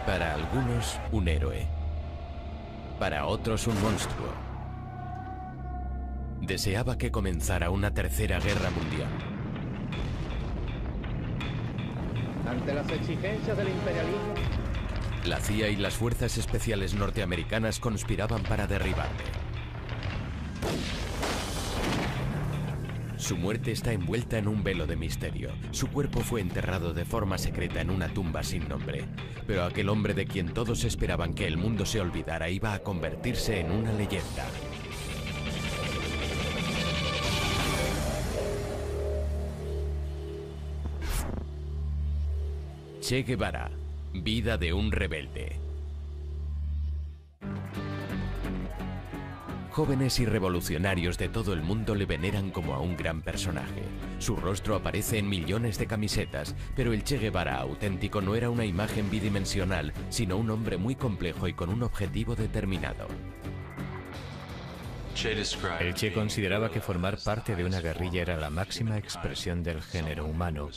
Para algunos, un héroe. Para otros, un monstruo. Deseaba que comenzara una tercera guerra mundial. Ante las exigencias del imperialismo, La CIA y las fuerzas especiales norteamericanas conspiraban para derribarle. Su muerte está envuelta en un velo de misterio. Su cuerpo fue enterrado de forma secreta en una tumba sin nombre. Pero aquel hombre de quien todos esperaban que el mundo se olvidara iba a convertirse en una leyenda. Che Guevara, vida de un rebelde. Jóvenes y revolucionarios de todo el mundo le veneran como a un gran personaje. Su rostro aparece en millones de camisetas, pero el Che Guevara auténtico no era una imagen bidimensional, sino un hombre muy complejo y con un objetivo determinado. El Che consideraba que formar parte de una guerrilla era la máxima expresión del género humano.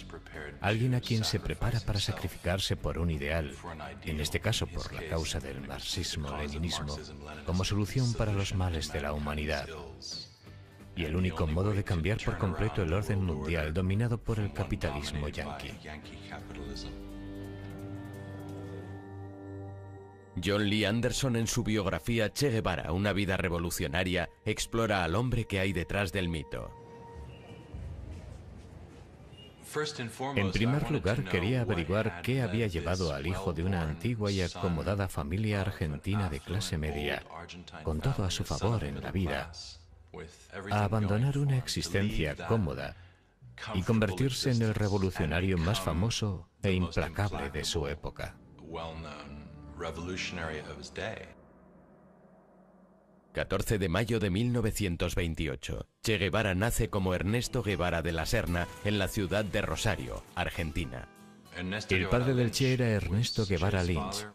Alguien a quien se prepara para sacrificarse por un ideal, en este caso por la causa del marxismo-leninismo, como solución para los males de la humanidad. Y el único modo de cambiar por completo el orden mundial dominado por el capitalismo yanqui. John Lee Anderson, en su biografía Che Guevara, una vida revolucionaria, explora al hombre que hay detrás del mito. En primer lugar, quería averiguar qué había llevado al hijo de una antigua y acomodada familia argentina de clase media, con todo a su favor en la vida, a abandonar una existencia cómoda y convertirse en el revolucionario más famoso e implacable de su época. 14 de mayo de 1928. Che Guevara nace como Ernesto Guevara de la Serna en la ciudad de Rosario, Argentina. El padre del Che era Ernesto Guevara Lynch.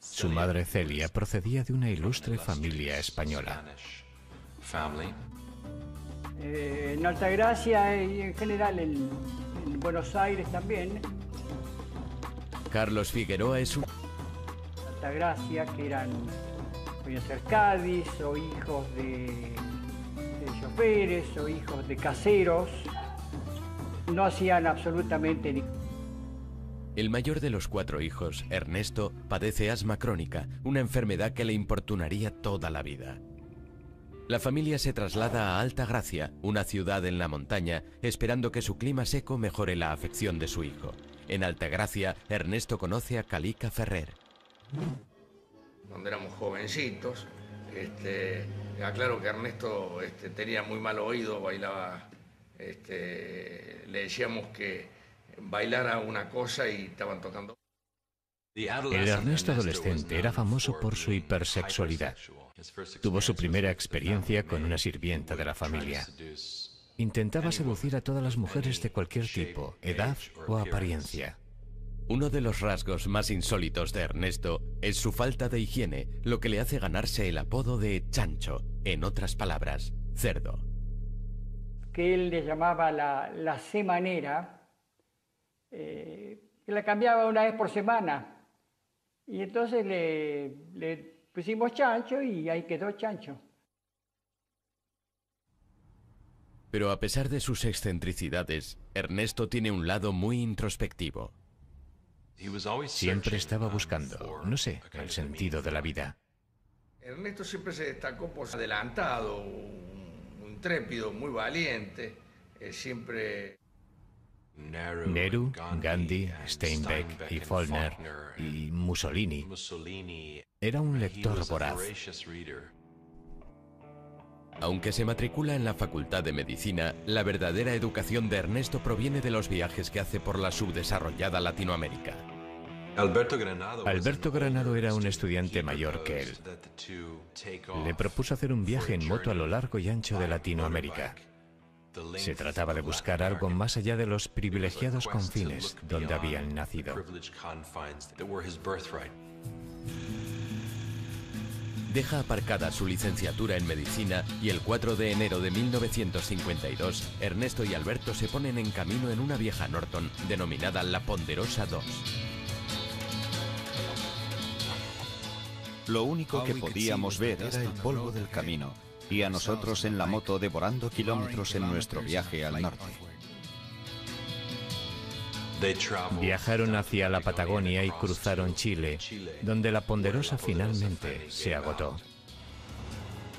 Su madre Celia procedía de una ilustre familia española. En Altagracia y en general en Buenos Aires también. Carlos Figueroa es un... Altagracia, que eran, podían ser Cádiz, o hijos de choferes, o hijos de caseros. No hacían absolutamente ni... El mayor de los 4 hijos, Ernesto, padece asma crónica, una enfermedad que le importunaría toda la vida. La familia se traslada a Altagracia, una ciudad en la montaña, esperando que su clima seco mejore la afección de su hijo. En Altagracia, Ernesto conoce a Calica Ferrer. Cuando éramos jovencitos, aclaro que Ernesto tenía muy mal oído, bailaba, le decíamos que bailara una cosa y estaban tocando. El Ernesto adolescente era famoso por su hipersexualidad. Tuvo su primera experiencia con una sirvienta de la familia. Intentaba seducir a todas las mujeres de cualquier tipo, edad o apariencia. Uno de los rasgos más insólitos de Ernesto es su falta de higiene, lo que le hace ganarse el apodo de chancho, en otras palabras, cerdo. Que él le llamaba la semanera, que la cambiaba una vez por semana. Y entonces le pusimos chancho y ahí quedó chancho. Pero a pesar de sus excentricidades, Ernesto tiene un lado muy introspectivo. Siempre estaba buscando, no sé, el sentido de la vida. Ernesto siempre se destacó por ser adelantado, un intrépido, muy valiente, siempre... Nehru, Gandhi, Steinbeck y Follner y Mussolini. Era un lector voraz. Aunque se matricula en la Facultad de Medicina, la verdadera educación de Ernesto proviene de los viajes que hace por la subdesarrollada Latinoamérica. Alberto Granado era un estudiante mayor que él. Le propuso hacer un viaje en moto a lo largo y ancho de Latinoamérica. Se trataba de buscar algo más allá de los privilegiados confines donde habían nacido. Deja aparcada su licenciatura en medicina y el 4 de enero de 1952, Ernesto y Alberto se ponen en camino en una vieja Norton denominada La Ponderosa 2. Lo único que podíamos ver era el polvo del camino y a nosotros en la moto devorando kilómetros en nuestro viaje al norte. Viajaron hacia la Patagonia y cruzaron Chile, donde la Ponderosa finalmente se agotó.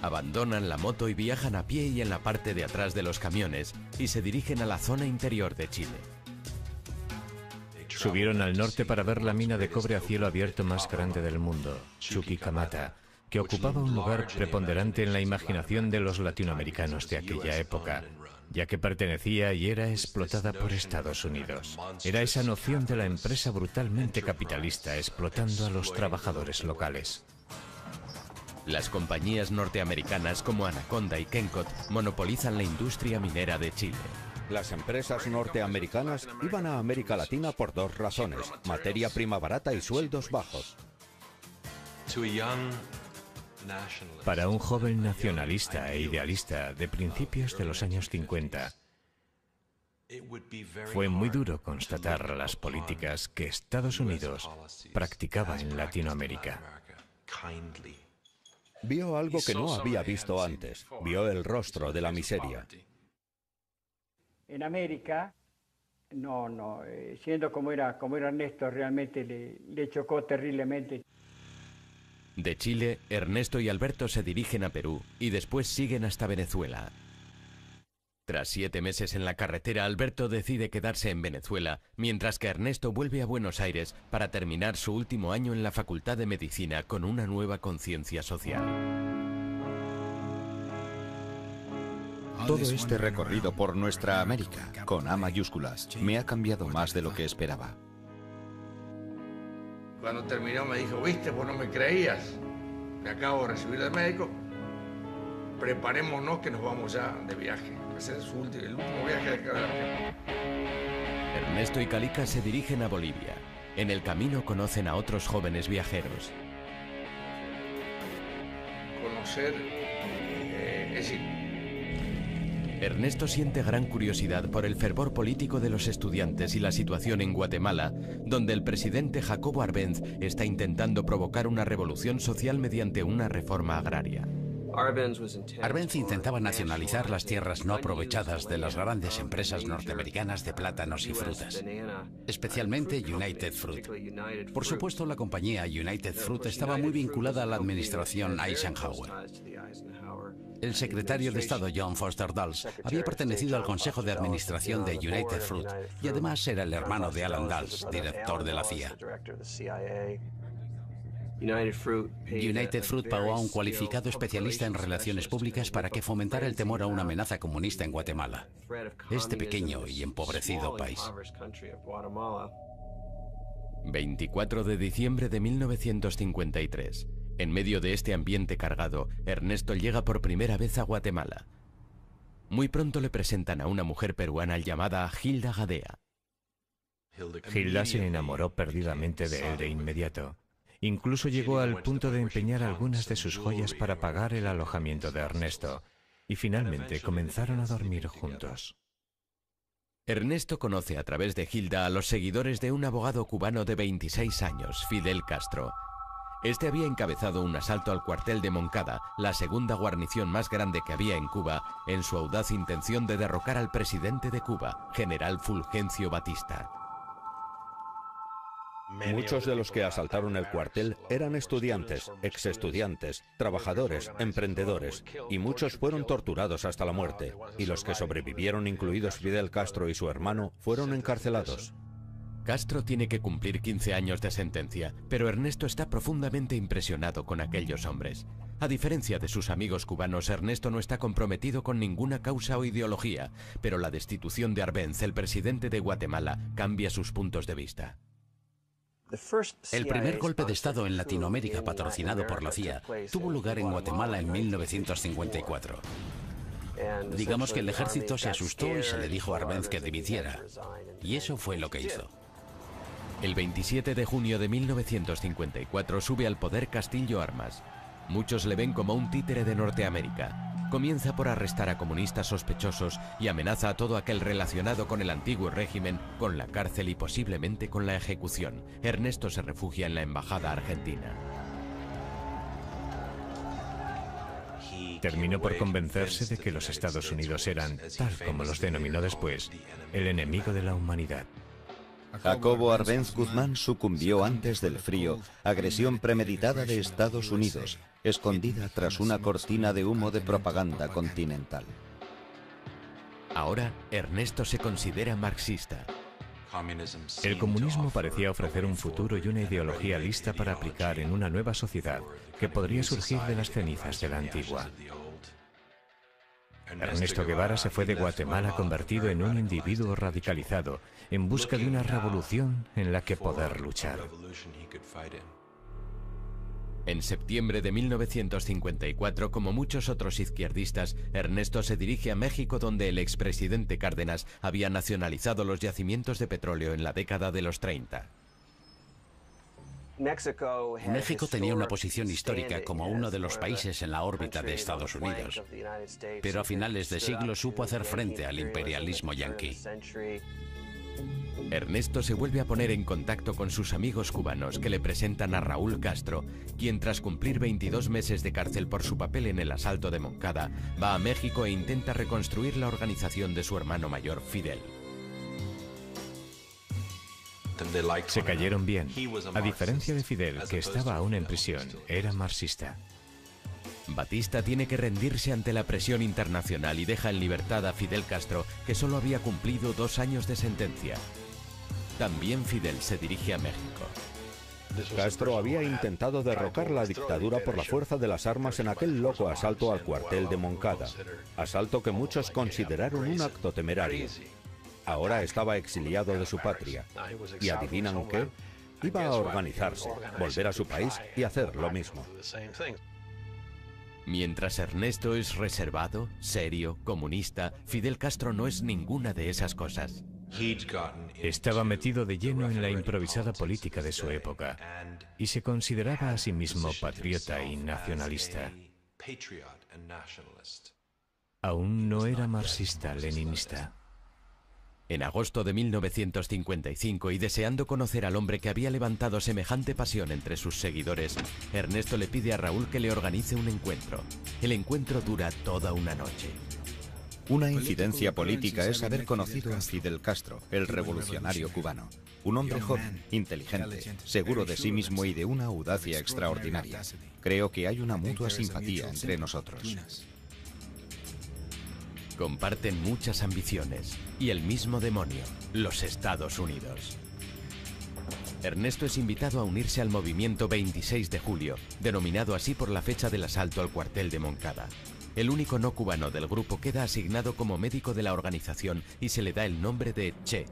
Abandonan la moto y viajan a pie y en la parte de atrás de los camiones y se dirigen a la zona interior de Chile. Subieron al norte para ver la mina de cobre a cielo abierto más grande del mundo, Chuquicamata, que ocupaba un lugar preponderante en la imaginación de los latinoamericanos de aquella época, ya que pertenecía y era explotada por Estados Unidos. Era esa noción de la empresa brutalmente capitalista explotando a los trabajadores locales. Las compañías norteamericanas como Anaconda y Kencott monopolizan la industria minera de Chile. Las empresas norteamericanas iban a América Latina por dos razones: materia prima barata y sueldos bajos. Para un joven nacionalista e idealista de principios de los años 50, fue muy duro constatar las políticas que Estados Unidos practicaba en Latinoamérica. Vio algo que no había visto antes. Vio el rostro de la miseria. En América, siendo como era Ernesto, realmente le chocó terriblemente. De Chile, Ernesto y Alberto se dirigen a Perú y después siguen hasta Venezuela. Tras 7 meses en la carretera, Alberto decide quedarse en Venezuela, mientras que Ernesto vuelve a Buenos Aires para terminar su último año en la Facultad de Medicina con una nueva conciencia social. Todo este recorrido por nuestra América, con A mayúsculas, me ha cambiado más de lo que esperaba. Cuando terminó me dijo, viste, vos no me creías, me acabo de recibir de médico, preparémonos que nos vamos ya de viaje. Ese es el último viaje de cada viaje. Ernesto y Calica se dirigen a Bolivia. En el camino conocen a otros jóvenes viajeros. Conocer, es decir, Ernesto siente gran curiosidad por el fervor político de los estudiantes y la situación en Guatemala, donde el presidente Jacobo Arbenz está intentando provocar una revolución social mediante una reforma agraria. Arbenz intentaba nacionalizar las tierras no aprovechadas de las grandes empresas norteamericanas de plátanos y frutas, especialmente United Fruit. Por supuesto, la compañía United Fruit estaba muy vinculada a la administración Eisenhower. El secretario de Estado John Foster Dulles había pertenecido al Consejo de Administración de United Fruit y además era el hermano de Alan Dulles, director de la CIA. United Fruit pagó a un cualificado especialista en relaciones públicas para que fomentara el temor a una amenaza comunista en Guatemala, este pequeño y empobrecido país. 24 de diciembre de 1953. En medio de este ambiente cargado, Ernesto llega por primera vez a Guatemala. Muy pronto le presentan a una mujer peruana llamada Hilda Gadea. Hilda se enamoró perdidamente de él de inmediato. Incluso llegó al punto de empeñar algunas de sus joyas para pagar el alojamiento de Ernesto, y finalmente comenzaron a dormir juntos. Ernesto conoce a través de Hilda a los seguidores de un abogado cubano de 26 años, Fidel Castro. Este había encabezado un asalto al cuartel de Moncada, la segunda guarnición más grande que había en Cuba, en su audaz intención de derrocar al presidente de Cuba, general Fulgencio Batista. Muchos de los que asaltaron el cuartel eran estudiantes, exestudiantes, trabajadores, emprendedores, y muchos fueron torturados hasta la muerte, y los que sobrevivieron, incluidos Fidel Castro y su hermano, fueron encarcelados. Castro tiene que cumplir 15 años de sentencia, pero Ernesto está profundamente impresionado con aquellos hombres. A diferencia de sus amigos cubanos, Ernesto no está comprometido con ninguna causa o ideología, pero la destitución de Arbenz, el presidente de Guatemala, cambia sus puntos de vista. El primer golpe de Estado en Latinoamérica patrocinado por la CIA tuvo lugar en Guatemala en 1954. Digamos que el ejército se asustó y se le dijo a Arbenz que dimitiera, y eso fue lo que hizo. El 27 de junio de 1954 sube al poder Castillo Armas. Muchos le ven como un títere de Norteamérica. Comienza por arrestar a comunistas sospechosos y amenaza a todo aquel relacionado con el antiguo régimen con la cárcel y posiblemente con la ejecución. Ernesto se refugia en la embajada argentina. terminó por convencerse de que los Estados Unidos eran, tal como los denominó después, el enemigo de la humanidad. Jacobo Arbenz Guzmán sucumbió antes del frío, agresión premeditada de Estados Unidos, escondida tras una cortina de humo de propaganda continental. Ahora, Ernesto se considera marxista. El comunismo parecía ofrecer un futuro y una ideología lista para aplicar en una nueva sociedad que podría surgir de las cenizas de la antigua. Ernesto Guevara se fue de Guatemala convertido en un individuo radicalizado, en busca de una revolución en la que poder luchar. En septiembre de 1954, como muchos otros izquierdistas, Ernesto se dirige a México, donde el expresidente Cárdenas había nacionalizado los yacimientos de petróleo en la década de los 30. México tenía una posición histórica como uno de los países en la órbita de Estados Unidos, pero a finales de siglo supo hacer frente al imperialismo yanqui. Ernesto se vuelve a poner en contacto con sus amigos cubanos, que le presentan a Raúl Castro, quien tras cumplir 22 meses de cárcel por su papel en el asalto de Moncada, va a México e intenta reconstruir la organización de su hermano mayor, Fidel. Se cayeron bien. A diferencia de Fidel, que estaba aún en prisión, era marxista. Batista tiene que rendirse ante la presión internacional y deja en libertad a Fidel Castro, que solo había cumplido 2 años de sentencia. También Fidel se dirige a México. Castro había intentado derrocar la dictadura por la fuerza de las armas en aquel loco asalto al cuartel de Moncada, asalto que muchos consideraron un acto temerario. Ahora estaba exiliado de su patria. ¿Y adivinan qué? Iba a organizarse, volver a su país y hacer lo mismo. Mientras Ernesto es reservado, serio, comunista, Fidel Castro no es ninguna de esas cosas. Estaba metido de lleno en la improvisada política de su época y se consideraba a sí mismo patriota y nacionalista. Aún no era marxista-leninista. En agosto de 1955, y deseando conocer al hombre que había levantado semejante pasión entre sus seguidores, Ernesto le pide a Raúl que le organice un encuentro. El encuentro dura toda una noche. Una incidencia política es haber conocido a Fidel Castro, el revolucionario cubano. Un hombre joven, inteligente, seguro de sí mismo y de una audacia extraordinaria. Creo que hay una mutua simpatía entre nosotros. Comparten muchas ambiciones y el mismo demonio, los Estados Unidos. Ernesto es invitado a unirse al movimiento 26 de julio, denominado así por la fecha del asalto al cuartel de Moncada. El único no cubano del grupo queda asignado como médico de la organización y se le da el nombre de Che.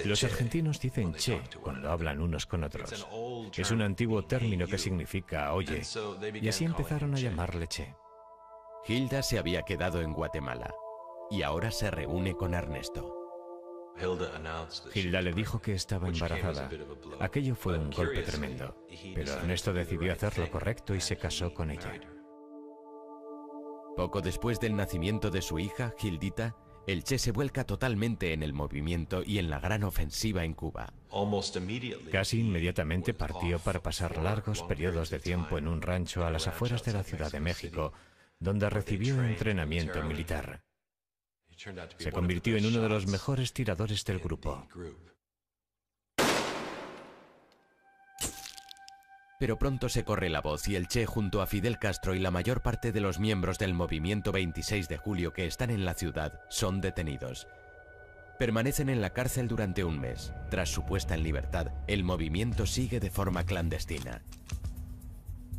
Los argentinos dicen Che cuando hablan unos con otros. Es un antiguo término que significa oye, y así empezaron a llamarle Che. Hilda se había quedado en Guatemala y ahora se reúne con Ernesto. Hilda le dijo que estaba embarazada. Aquello fue un golpe tremendo, pero Ernesto decidió hacer lo correcto y se casó con ella. Poco después del nacimiento de su hija, Hildita, el Che se vuelca totalmente en el movimiento y en la gran ofensiva en Cuba. Casi inmediatamente partió para pasar largos periodos de tiempo en un rancho a las afueras de la Ciudad de México, donde recibió entrenamiento militar. Se convirtió en uno de los mejores tiradores del grupo. Pero pronto se corre la voz y el Che, junto a Fidel Castro y la mayor parte de los miembros del movimiento 26 de julio que están en la ciudad, son detenidos. Permanecen en la cárcel durante un mes. Tras su puesta en libertad, el movimiento sigue de forma clandestina.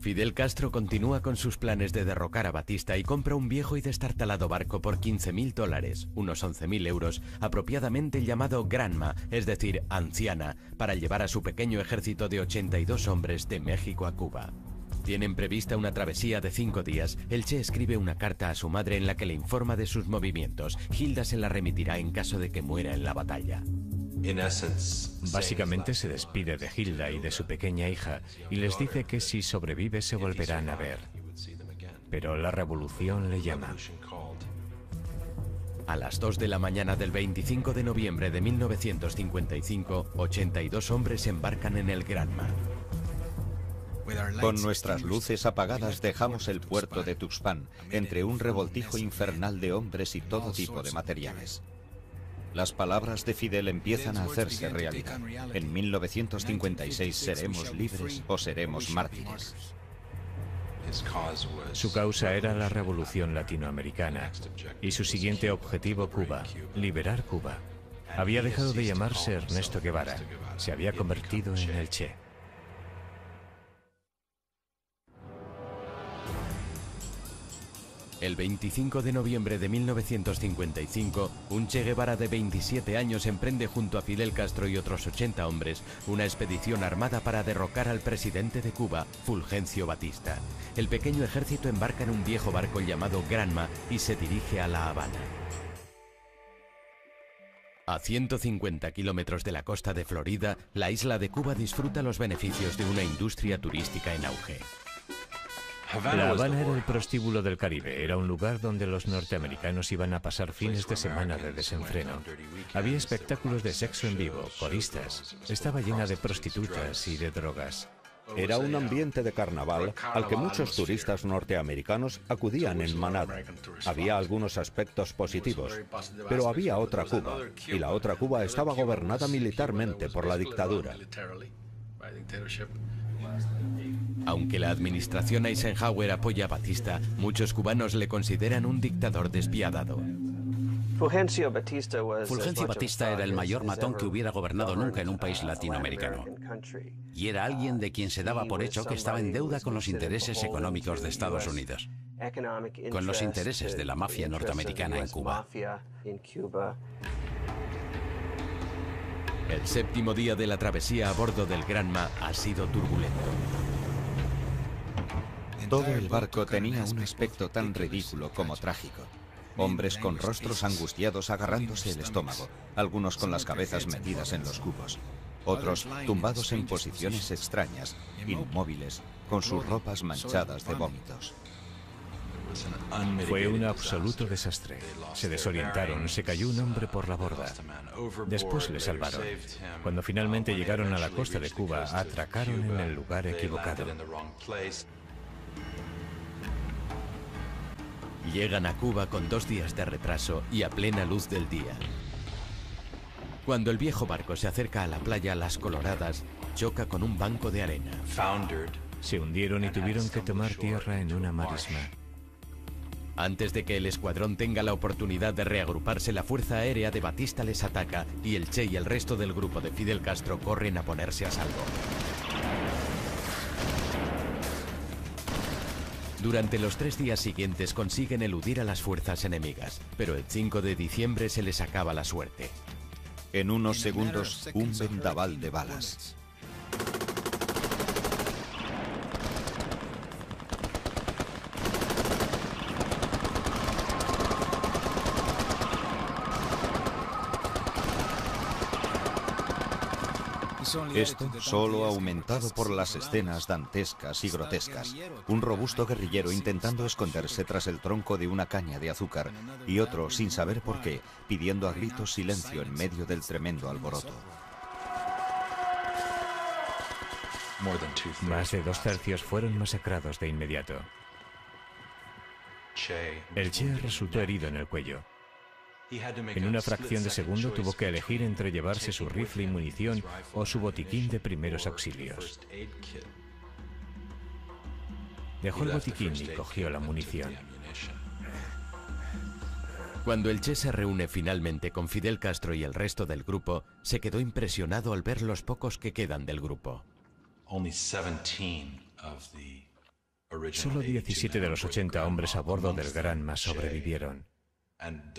Fidel Castro continúa con sus planes de derrocar a Batista y compra un viejo y destartalado barco por $15.000, unos 11.000 euros, apropiadamente llamado Granma, es decir, anciana, para llevar a su pequeño ejército de 82 hombres de México a Cuba. Tienen prevista una travesía de 5 días. El Che escribe una carta a su madre en la que le informa de sus movimientos. Hilda se la remitirá en caso de que muera en la batalla. Básicamente se despide de Hilda y de su pequeña hija y les dice que si sobrevive se volverán a ver. Pero la revolución le llama. A las 2 de la mañana del 25 de noviembre de 1955, 82 hombres embarcan en el Granma. Con nuestras luces apagadas dejamos el puerto de Tuxpan, entre un revoltijo infernal de hombres y todo tipo de materiales. Las palabras de Fidel empiezan a hacerse realidad. En 1956 seremos libres o seremos mártires. Su causa era la revolución latinoamericana y su siguiente objetivo Cuba, liberar Cuba. Había dejado de llamarse Ernesto Guevara, se había convertido en el Che. El 25 de noviembre de 1955, un Che Guevara de 27 años emprende junto a Fidel Castro y otros 80 hombres una expedición armada para derrocar al presidente de Cuba, Fulgencio Batista. El pequeño ejército embarca en un viejo barco llamado Granma y se dirige a La Habana. A 150 kilómetros de la costa de Florida, la isla de Cuba disfruta los beneficios de una industria turística en auge. La Habana era el prostíbulo del Caribe, era un lugar donde los norteamericanos iban a pasar fines de semana de desenfreno. Había espectáculos de sexo en vivo, coristas, estaba llena de prostitutas y de drogas. Era un ambiente de carnaval al que muchos turistas norteamericanos acudían en manada. Había algunos aspectos positivos, pero había otra Cuba, y la otra Cuba estaba gobernada militarmente por la dictadura. Aunque la administración Eisenhower apoya a Batista, muchos cubanos le consideran un dictador despiadado. Fulgencio Batista era el mayor matón que hubiera gobernado nunca en un país latinoamericano. Y era alguien de quien se daba por hecho que estaba en deuda con los intereses económicos de Estados Unidos, con los intereses de la mafia norteamericana en Cuba. El séptimo día de la travesía a bordo del Granma ha sido turbulento. Todo el barco tenía un aspecto tan ridículo como trágico. Hombres con rostros angustiados agarrándose el estómago, algunos con las cabezas metidas en los cubos, otros tumbados en posiciones extrañas, inmóviles, con sus ropas manchadas de vómitos. Fue un absoluto desastre. Se desorientaron, se cayó un hombre por la borda. Después le salvaron. Cuando finalmente llegaron a la costa de Cuba, atracaron en el lugar equivocado. Llegan a Cuba con 2 días de retraso y a plena luz del día. Cuando el viejo barco se acerca a la playa Las Coloradas, choca con un banco de arena. Se hundieron y tuvieron que tomar tierra en una marisma. Antes de que el escuadrón tenga la oportunidad de reagruparse, la Fuerza Aérea de Batista les ataca y el Che y el resto del grupo de Fidel Castro corren a ponerse a salvo. Durante los 3 días siguientes consiguen eludir a las fuerzas enemigas, pero el 5 de diciembre se les acaba la suerte. En unos segundos, un vendaval de balas. Esto solo aumentado por las escenas dantescas y grotescas. Un robusto guerrillero intentando esconderse tras el tronco de una caña de azúcar y otro, sin saber por qué, pidiendo a gritos silencio en medio del tremendo alboroto. Más de 2/3 fueron masacrados de inmediato. El Che resultó herido en el cuello. En una fracción de segundo tuvo que elegir entre llevarse su rifle y munición o su botiquín de primeros auxilios. Dejó el botiquín y cogió la munición. Cuando el Che se reúne finalmente con Fidel Castro y el resto del grupo, se quedó impresionado al ver los pocos que quedan del grupo. Solo 17 de los 80 hombres a bordo del Granma sobrevivieron.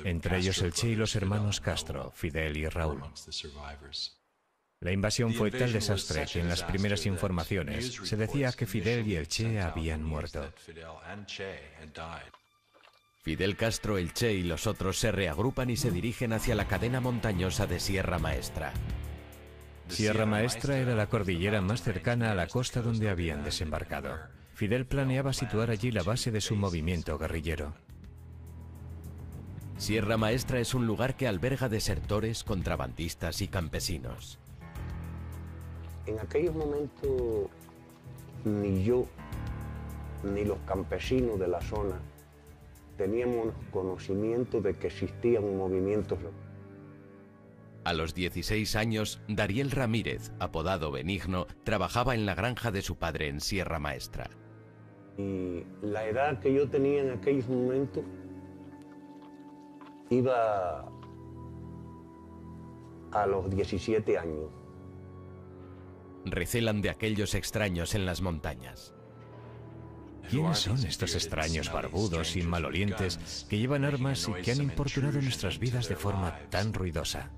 Entre ellos el Che y los hermanos Castro, Fidel y Raúl. La invasión fue tal desastre que en las primeras informaciones se decía que Fidel y el Che habían muerto. Fidel Castro, el Che y los otros se reagrupan y se dirigen hacia la cadena montañosa de Sierra Maestra. Sierra Maestra era la cordillera más cercana a la costa donde habían desembarcado. Fidel planeaba situar allí la base de su movimiento guerrillero. Sierra Maestra es un lugar que alberga desertores, contrabandistas y campesinos. En aquellos momentos ni yo, ni los campesinos de la zona teníamos conocimiento de que existían movimientos. A los 16 años, Dariel Ramírez, apodado Benigno, trabajaba en la granja de su padre en Sierra Maestra. Y la edad que yo tenía en aquellos momentos iba a los 17 años. Recelan de aquellos extraños en las montañas. ¿Quiénes son estos extraños barbudos y malolientes que llevan armas y que han importunado nuestras vidas de forma tan ruidosa?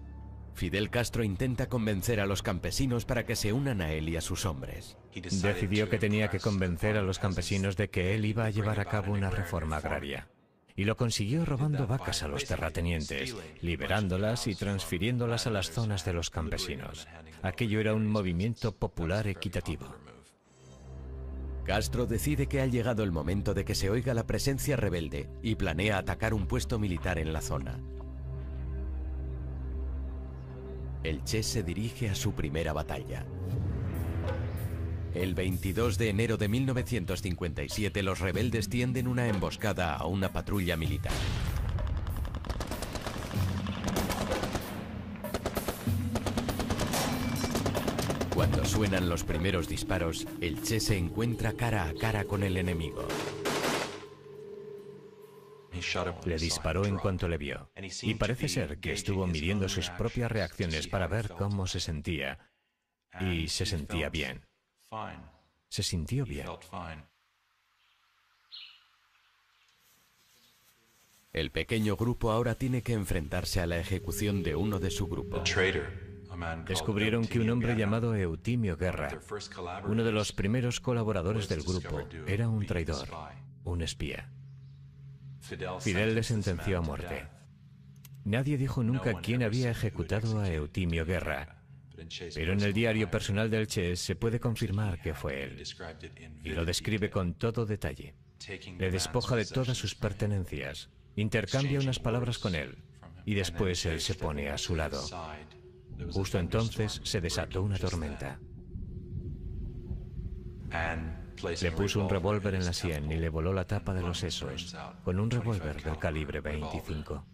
Fidel Castro intenta convencer a los campesinos para que se unan a él y a sus hombres. Decidió que tenía que convencer a los campesinos de que él iba a llevar a cabo una reforma agraria. Y lo consiguió robando vacas a los terratenientes, liberándolas y transfiriéndolas a las zonas de los campesinos. Aquello era un movimiento popular equitativo. Castro decide que ha llegado el momento de que se oiga la presencia rebelde y planea atacar un puesto militar en la zona. El Che se dirige a su primera batalla. El 22 de enero de 1957 los rebeldes tienden una emboscada a una patrulla militar. Cuando suenan los primeros disparos, el Che se encuentra cara a cara con el enemigo. Le disparó en cuanto le vio, y parece ser que estuvo midiendo sus propias reacciones para ver cómo se sentía, y se sentía bien. Se sintió bien. El pequeño grupo ahora tiene que enfrentarse a la ejecución de uno de su grupo. Descubrieron que un hombre llamado Eutimio Guerra, uno de los primeros colaboradores del grupo, era un traidor, un espía. Fidel le sentenció a muerte. Nadie dijo nunca quién había ejecutado a Eutimio Guerra, pero en el diario personal del Che se puede confirmar que fue él, y lo describe con todo detalle. Le despoja de todas sus pertenencias, intercambia unas palabras con él, y después él se pone a su lado. Justo entonces se desató una tormenta. Le puso un revólver en la sien y le voló la tapa de los sesos, con un revólver del calibre 25.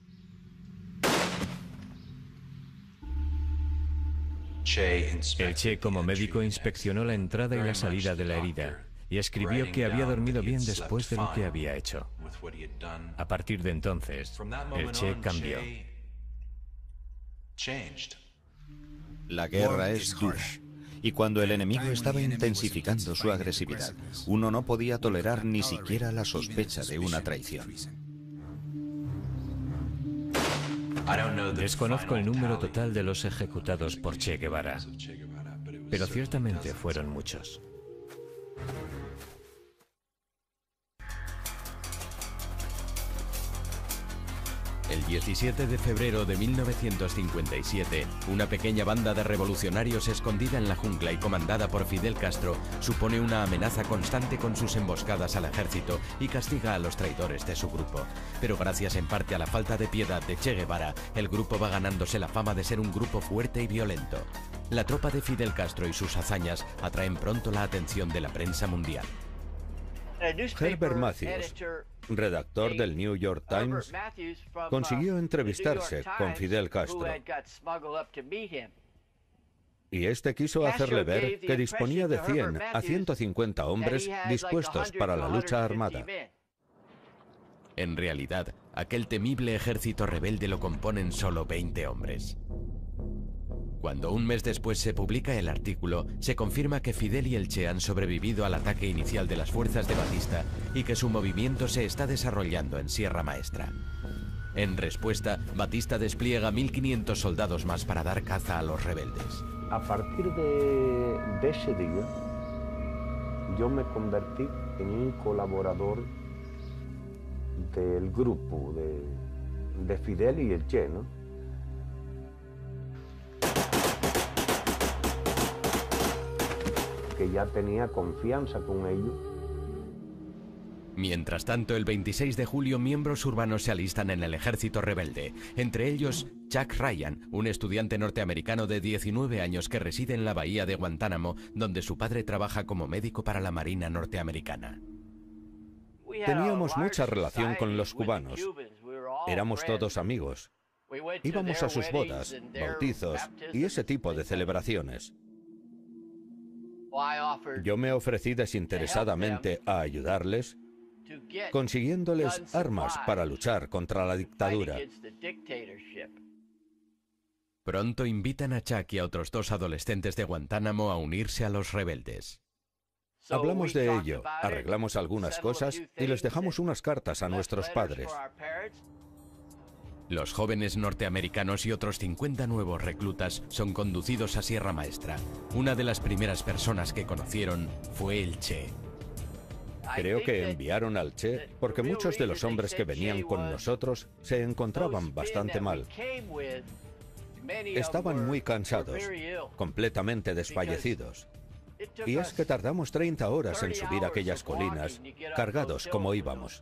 El Che, como médico, inspeccionó la entrada y la salida de la herida y escribió que había dormido bien después de lo que había hecho. A partir de entonces, el Che cambió. La guerra es dura, y cuando el enemigo estaba intensificando su agresividad, uno no podía tolerar ni siquiera la sospecha de una traición. Desconozco el número total de los ejecutados por Che Guevara, pero ciertamente fueron muchos. El 17 de febrero de 1957, una pequeña banda de revolucionarios escondida en la jungla y comandada por Fidel Castro supone una amenaza constante con sus emboscadas al ejército y castiga a los traidores de su grupo. Pero gracias en parte a la falta de piedad de Che Guevara, el grupo va ganándose la fama de ser un grupo fuerte y violento. La tropa de Fidel Castro y sus hazañas atraen pronto la atención de la prensa mundial. Herbert Matthews, redactor del New York Times, consiguió entrevistarse con Fidel Castro. Y este quiso hacerle ver que disponía de 100 a 150 hombres dispuestos para la lucha armada. En realidad, aquel temible ejército rebelde lo componen solo 20 hombres. Cuando un mes después se publica el artículo, se confirma que Fidel y el Che han sobrevivido al ataque inicial de las fuerzas de Batista y que su movimiento se está desarrollando en Sierra Maestra. En respuesta, Batista despliega 1.500 soldados más para dar caza a los rebeldes. A partir de ese día, yo me convertí en un colaborador del grupo de Fidel y el Che, ¿no? Que ya tenía confianza con ellos. Mientras tanto, el 26 de julio, miembros urbanos se alistan en el ejército rebelde, entre ellos Chuck Ryan, un estudiante norteamericano de 19 años que reside en la bahía de Guantánamo, donde su padre trabaja como médico para la Marina norteamericana. Teníamos mucha relación con los cubanos. Éramos todos amigos. Íbamos a sus bodas, bautizos y ese tipo de celebraciones. Yo me ofrecí desinteresadamente a ayudarles, consiguiéndoles armas para luchar contra la dictadura. Pronto invitan a Chuck y a otros 2 adolescentes de Guantánamo a unirse a los rebeldes. Hablamos de ello, arreglamos algunas cosas y les dejamos unas cartas a nuestros padres. Los jóvenes norteamericanos y otros 50 nuevos reclutas son conducidos a Sierra Maestra. Una de las primeras personas que conocieron fue el Che. Creo que enviaron al Che porque muchos de los hombres que venían con nosotros se encontraban bastante mal. Estaban muy cansados, completamente desfallecidos. Y es que tardamos 30 horas en subir aquellas colinas, cargados como íbamos.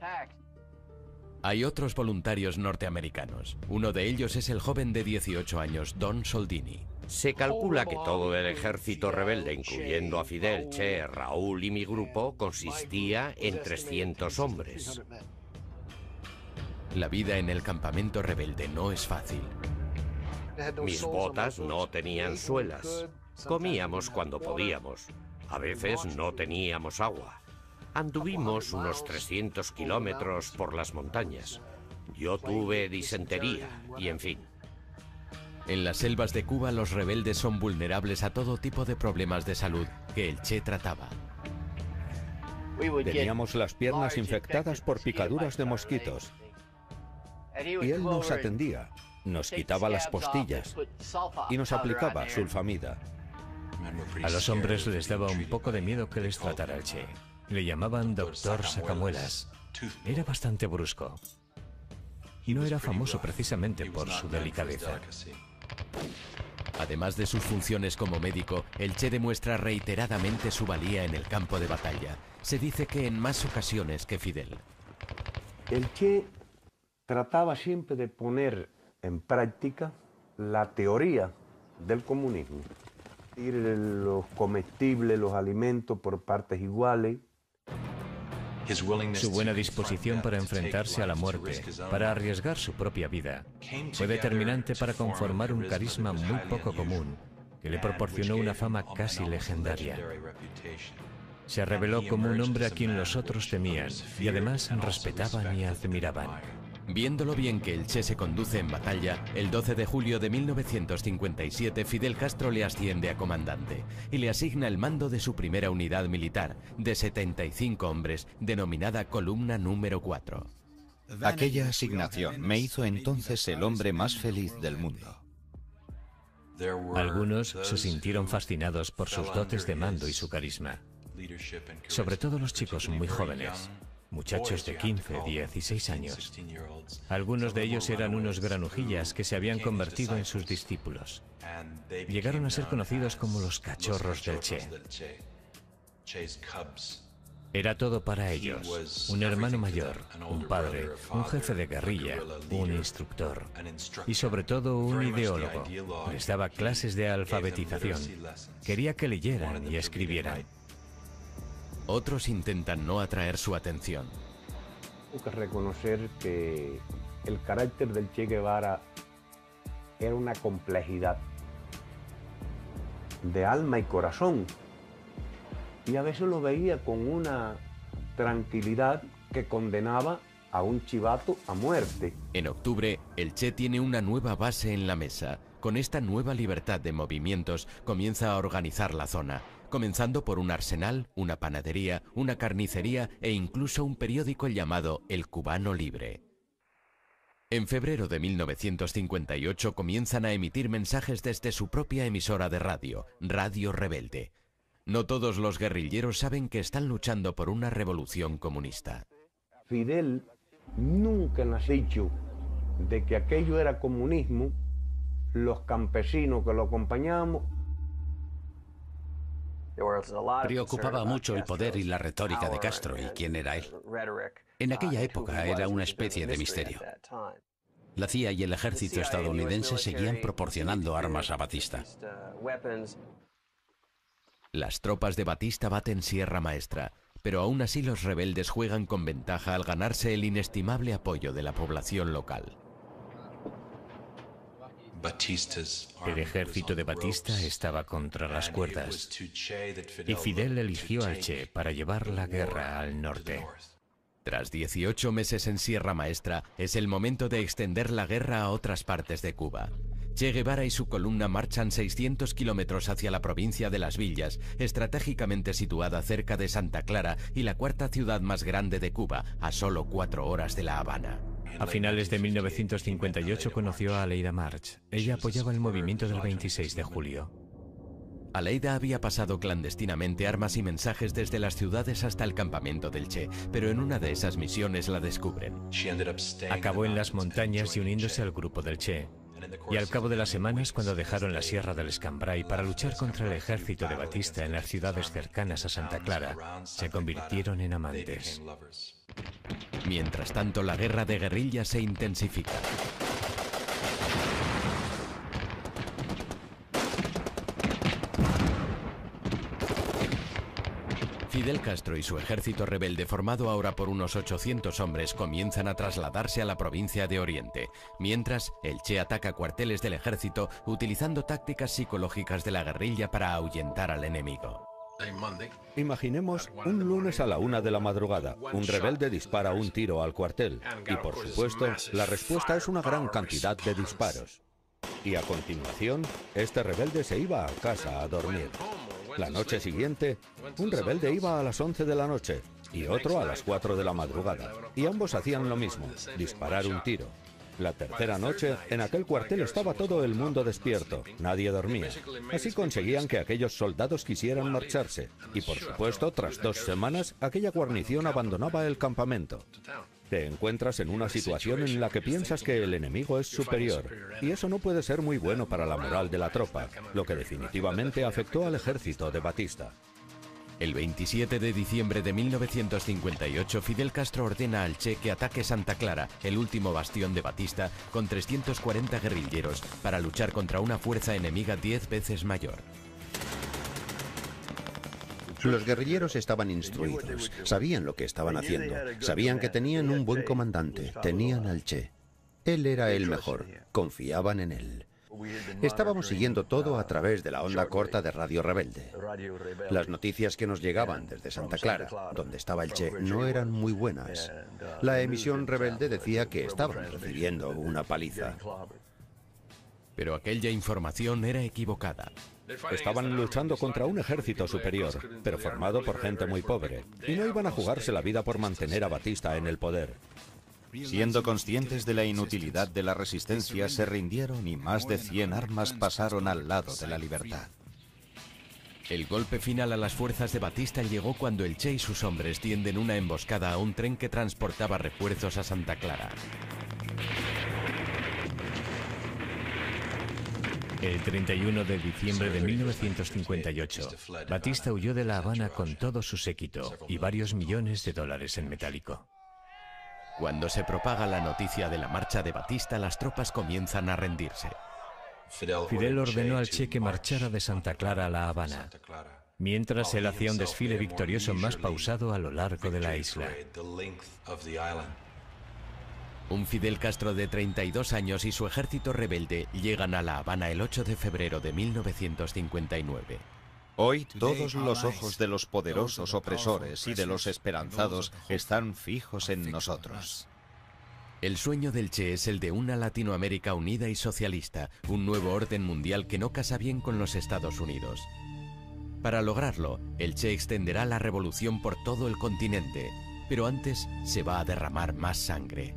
Hay otros voluntarios norteamericanos. Uno de ellos es el joven de 18 años, Don Soldini. Se calcula que todo el ejército rebelde, incluyendo a Fidel, Che, Raúl y mi grupo, consistía en 300 hombres. La vida en el campamento rebelde no es fácil. Mis botas no tenían suelas. Comíamos cuando podíamos. A veces no teníamos agua. Anduvimos unos 300 kilómetros por las montañas. Yo tuve disentería y en fin. En las selvas de Cuba, los rebeldes son vulnerables a todo tipo de problemas de salud que el Che trataba. Teníamos las piernas infectadas por picaduras de mosquitos. Y él nos atendía, nos quitaba las postillas y nos aplicaba sulfamida. A los hombres les daba un poco de miedo que les tratara el Che. Le llamaban Doctor Sacamuelas. Era bastante brusco. Y no era famoso precisamente por su delicadeza. Además de sus funciones como médico, el Che demuestra reiteradamente su valía en el campo de batalla. Se dice que en más ocasiones que Fidel. El Che trataba siempre de poner en práctica la teoría del comunismo. Los comestibles, los alimentos por partes iguales. Su buena disposición para enfrentarse a la muerte, para arriesgar su propia vida, fue determinante para conformar un carisma muy poco común, que le proporcionó una fama casi legendaria. Se reveló como un hombre a quien los otros temían y además respetaban y admiraban. Viendo lo bien que el Che se conduce en batalla, el 12 de julio de 1957 Fidel Castro le asciende a comandante y le asigna el mando de su primera unidad militar, de 75 hombres, denominada Columna número 4. Aquella asignación me hizo entonces el hombre más feliz del mundo. Algunos se sintieron fascinados por sus dotes de mando y su carisma, sobre todo los chicos muy jóvenes. Muchachos de 15, 16 años. Algunos de ellos eran unos granujillas que se habían convertido en sus discípulos. Llegaron a ser conocidos como los cachorros del Che. Era todo para ellos. Un hermano mayor, un padre, un jefe de guerrilla, un instructor y sobre todo un ideólogo. Les daba clases de alfabetización. Quería que leyeran y escribieran. Otros intentan no atraer su atención. Tengo que reconocer que el carácter del Che Guevara era una complejidad de alma y corazón. Y a veces lo veía con una tranquilidad que condenaba a un chivato a muerte. En octubre, el Che tiene una nueva base en la mesa. Con esta nueva libertad de movimientos, comienza a organizar la zona, comenzando por un arsenal, una panadería, una carnicería e incluso un periódico llamado El Cubano Libre. En febrero de 1958 comienzan a emitir mensajes desde su propia emisora de radio, Radio Rebelde. No todos los guerrilleros saben que están luchando por una revolución comunista. Fidel nunca nos ha dicho de que aquello era comunismo. Los campesinos que lo acompañábamos Preocupaba mucho el poder y la retórica de Castro y quién era él. En aquella época era una especie de misterio. La CIA y el ejército estadounidense seguían proporcionando armas a Batista. Las tropas de Batista baten Sierra Maestra, pero aún así los rebeldes juegan con ventaja al ganarse el inestimable apoyo de la población local. El ejército de Batista estaba contra las cuerdas y Fidel eligió al Che para llevar la guerra al norte. Tras 18 meses en Sierra Maestra, es el momento de extender la guerra a otras partes de Cuba. Che Guevara y su columna marchan 600 kilómetros hacia la provincia de Las Villas, estratégicamente situada cerca de Santa Clara y la cuarta ciudad más grande de Cuba, a solo 4 horas de La Habana. A finales de 1958 conoció a Aleida March. Ella apoyaba el movimiento del 26 de julio. Aleida había pasado clandestinamente armas y mensajes desde las ciudades hasta el campamento del Che, pero en una de esas misiones la descubren. Acabó en las montañas y uniéndose al grupo del Che. Y al cabo de las semanas, cuando dejaron la Sierra del Escambray para luchar contra el ejército de Batista en las ciudades cercanas a Santa Clara, se convirtieron en amantes. Mientras tanto, la guerra de guerrillas se intensifica. Fidel Castro y su ejército rebelde, formado ahora por unos 800 hombres, comienzan a trasladarse a la provincia de Oriente. Mientras, el Che ataca cuarteles del ejército utilizando tácticas psicológicas de la guerrilla para ahuyentar al enemigo. Imaginemos un lunes a la 1 de la madrugada. Un rebelde dispara un tiro al cuartel. Y por supuesto, la respuesta es una gran cantidad de disparos. Y a continuación, este rebelde se iba a casa a dormir. La noche siguiente, un rebelde iba a las 11 de la noche y otro a las 4 de la madrugada. Y ambos hacían lo mismo, disparar un tiro. La tercera noche, en aquel cuartel estaba todo el mundo despierto, nadie dormía. Así conseguían que aquellos soldados quisieran marcharse. Y por supuesto, tras 2 semanas, aquella guarnición abandonaba el campamento. Te encuentras en una situación en la que piensas que el enemigo es superior, y eso no puede ser muy bueno para la moral de la tropa, lo que definitivamente afectó al ejército de Batista. El 27 de diciembre de 1958, Fidel Castro ordena al Che que ataque Santa Clara, el último bastión de Batista, con 340 guerrilleros, para luchar contra una fuerza enemiga 10 veces mayor. Los guerrilleros estaban instruidos, sabían lo que estaban haciendo, sabían que tenían un buen comandante, tenían al Che. Él era el mejor, confiaban en él. Estábamos siguiendo todo a través de la onda corta de Radio Rebelde. Las noticias que nos llegaban desde Santa Clara, donde estaba el Che, no eran muy buenas. La emisión rebelde decía que estaban recibiendo una paliza. Pero aquella información era equivocada. Estaban luchando contra un ejército superior, pero formado por gente muy pobre, y no iban a jugarse la vida por mantener a Batista en el poder. Siendo conscientes de la inutilidad de la resistencia, se rindieron y más de 100 armas pasaron al lado de la libertad. El golpe final a las fuerzas de Batista llegó cuando el Che y sus hombres tienden una emboscada a un tren que transportaba refuerzos a Santa Clara. El 31 de diciembre de 1958, Batista huyó de La Habana con todo su séquito y varios millones de dólares en metálico. Cuando se propaga la noticia de la marcha de Batista, las tropas comienzan a rendirse. Fidel ordenó al Che que marchara de Santa Clara a La Habana, mientras él hacía un desfile victorioso más pausado a lo largo de la isla. Un Fidel Castro de 32 años y su ejército rebelde llegan a La Habana el 8 de febrero de 1959. Hoy todos los ojos de los poderosos opresores y de los esperanzados están fijos en nosotros. El sueño del Che es el de una Latinoamérica unida y socialista, un nuevo orden mundial que no casa bien con los Estados Unidos. Para lograrlo, el Che extenderá la revolución por todo el continente, pero antes se va a derramar más sangre.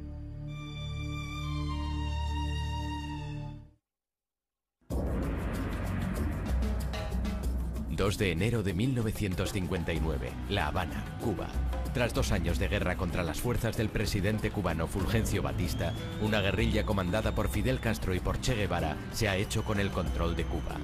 ...2 de enero de 1959, La Habana, Cuba. Tras 2 años de guerra contra las fuerzas del presidente cubano Fulgencio Batista, una guerrilla comandada por Fidel Castro y por Che Guevara se ha hecho con el control de Cuba.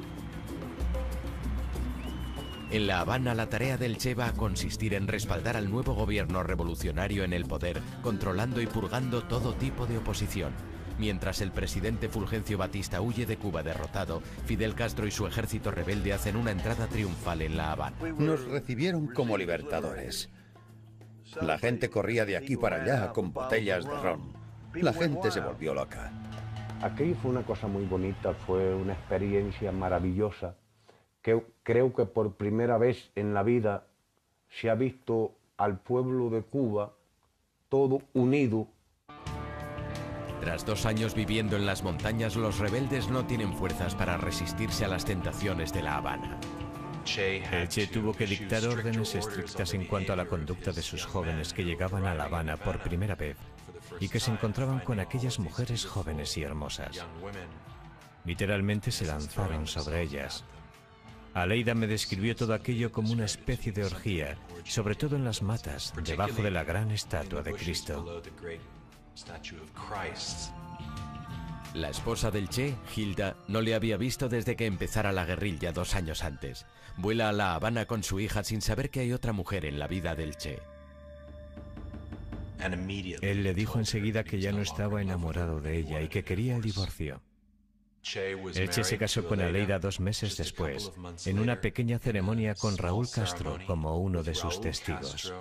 En La Habana, la tarea del Che va a consistir en respaldar al nuevo gobierno revolucionario en el poder, controlando y purgando todo tipo de oposición. Mientras el presidente Fulgencio Batista huye de Cuba derrotado, Fidel Castro y su ejército rebelde hacen una entrada triunfal en La Habana. Nos recibieron como libertadores. La gente corría de aquí para allá con botellas de ron. La gente se volvió loca. Aquello fue una cosa muy bonita, fue una experiencia maravillosa. Que creo que por primera vez en la vida se ha visto al pueblo de Cuba todo unido. Tras 2 años viviendo en las montañas, los rebeldes no tienen fuerzas para resistirse a las tentaciones de La Habana. El Che tuvo que dictar órdenes estrictas en cuanto a la conducta de sus jóvenes que llegaban a La Habana por primera vez y que se encontraban con aquellas mujeres jóvenes y hermosas. Literalmente se lanzaron sobre ellas. Aleida me describió todo aquello como una especie de orgía, sobre todo en las matas, debajo de la gran estatua de Cristo. La esposa del Che, Hilda, no le había visto desde que empezara la guerrilla 2 años antes. Vuela a La Habana con su hija sin saber que hay otra mujer en la vida del Che. Él le dijo enseguida que ya no estaba enamorado de ella y que quería el divorcio. El Che se casó con Aleida 2 meses después, en una pequeña ceremonia con Raúl Castro como uno de sus testigos.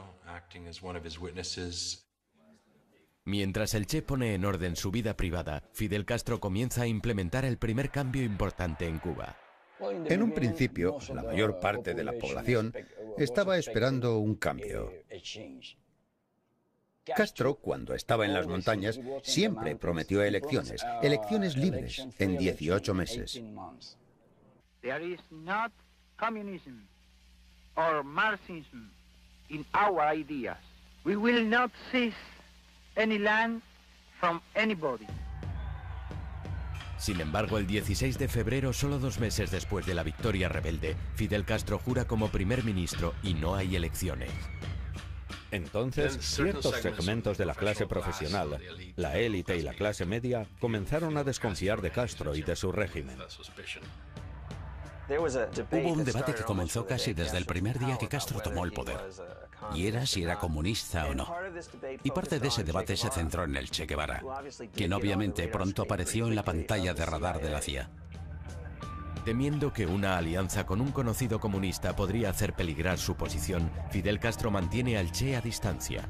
Mientras el Che pone en orden su vida privada, Fidel Castro comienza a implementar el primer cambio importante en Cuba. En un principio, la mayor parte de la población estaba esperando un cambio. Castro, cuando estaba en las montañas, siempre prometió elecciones, elecciones libres, en 18 meses. There is not communism or Marxism in our ideas. We will not seize any land from anybody. Sin embargo, el 16 de febrero, solo 2 meses después de la victoria rebelde, Fidel Castro jura como primer ministro y no hay elecciones. Entonces, ciertos segmentos de la clase profesional, la élite y la clase media, comenzaron a desconfiar de Castro y de su régimen. Hubo un debate que comenzó casi desde el primer día que Castro tomó el poder, y era si era comunista o no. Y parte de ese debate se centró en el Che Guevara, quien obviamente pronto apareció en la pantalla de radar de la CIA. Temiendo que una alianza con un conocido comunista podría hacer peligrar su posición, Fidel Castro mantiene al Che a distancia.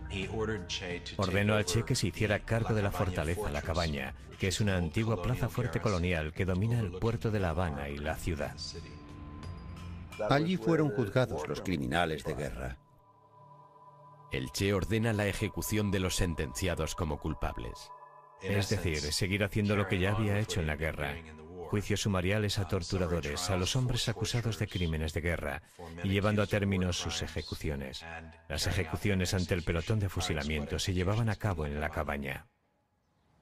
Ordenó al Che que se hiciera cargo de la fortaleza La Cabaña, que es una antigua plaza fuerte colonial que domina el puerto de La Habana y la ciudad. Allí fueron juzgados los criminales de guerra. El Che ordena la ejecución de los sentenciados como culpables. Es decir, seguir haciendo lo que ya había hecho en la guerra. Juicios sumariales a torturadores, a los hombres acusados de crímenes de guerra y llevando a término sus ejecuciones. Las ejecuciones ante el pelotón de fusilamiento se llevaban a cabo en La Cabaña.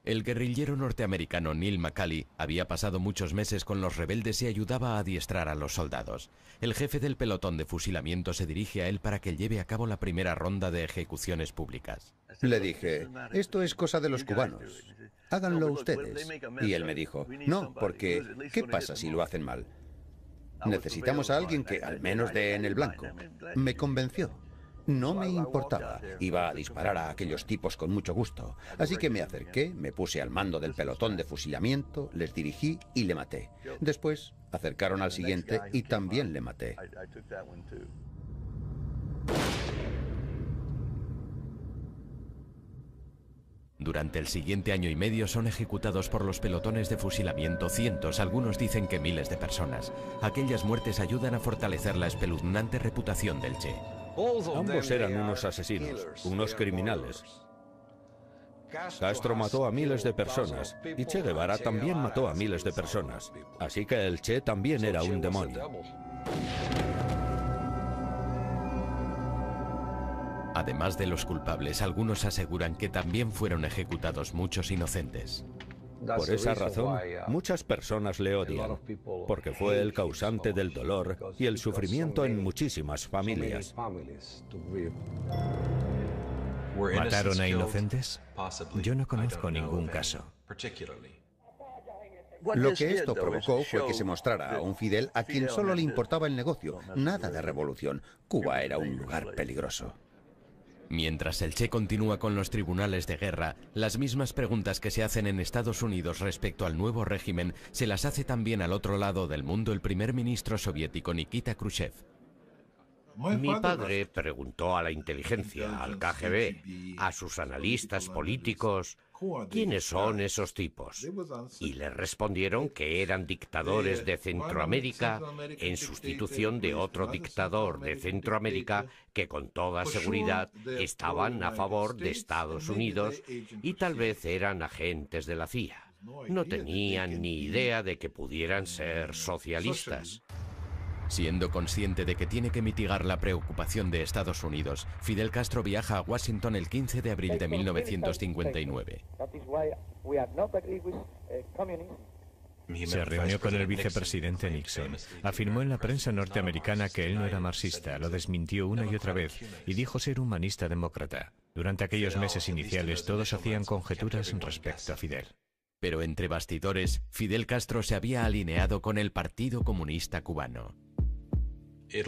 El guerrillero norteamericano Neil McCauley había pasado muchos meses con los rebeldes y ayudaba a adiestrar a los soldados. El jefe del pelotón de fusilamiento se dirige a él para que lleve a cabo la primera ronda de ejecuciones públicas. Le dije, esto es cosa de los cubanos, háganlo ustedes. Y él me dijo, no, porque ¿qué pasa si lo hacen mal? Necesitamos a alguien que al menos dé en el blanco. Me convenció. No me importaba. Iba a disparar a aquellos tipos con mucho gusto. Así que me acerqué, me puse al mando del pelotón de fusilamiento, les dirigí y le maté. Después acercaron al siguiente y también le maté. Durante el siguiente año y medio son ejecutados por los pelotones de fusilamiento cientos, algunos dicen que miles de personas. Aquellas muertes ayudan a fortalecer la espeluznante reputación del Che. Ambos eran unos asesinos, unos criminales. Castro mató a miles de personas y Che Guevara también mató a miles de personas. Así que el Che también era un demonio. Además de los culpables, algunos aseguran que también fueron ejecutados muchos inocentes. Por esa razón, muchas personas le odian, porque fue el causante del dolor y el sufrimiento en muchísimas familias. ¿Mataron a inocentes? Yo no conozco ningún caso. Lo que esto provocó fue que se mostrara a un Fidel a quien solo le importaba el negocio, nada de revolución. Cuba era un lugar peligroso. Mientras el Che continúa con los tribunales de guerra, las mismas preguntas que se hacen en Estados Unidos respecto al nuevo régimen se las hace también al otro lado del mundo el primer ministro soviético Nikita Khrushchev. Mi padre preguntó a la inteligencia, al KGB, a sus analistas políticos, ¿quiénes son esos tipos? Y le respondieron que eran dictadores de Centroamérica en sustitución de otro dictador de Centroamérica que con toda seguridad estaban a favor de Estados Unidos y tal vez eran agentes de la CIA. No tenían ni idea de que pudieran ser socialistas. Siendo consciente de que tiene que mitigar la preocupación de Estados Unidos, Fidel Castro viaja a Washington el 15 de abril de 1959. Se reunió con el vicepresidente Nixon. Afirmó en la prensa norteamericana que él no era marxista, lo desmintió una y otra vez y dijo ser humanista demócrata. Durante aquellos meses iniciales todos hacían conjeturas respecto a Fidel. Pero entre bastidores, Fidel Castro se había alineado con el Partido Comunista Cubano.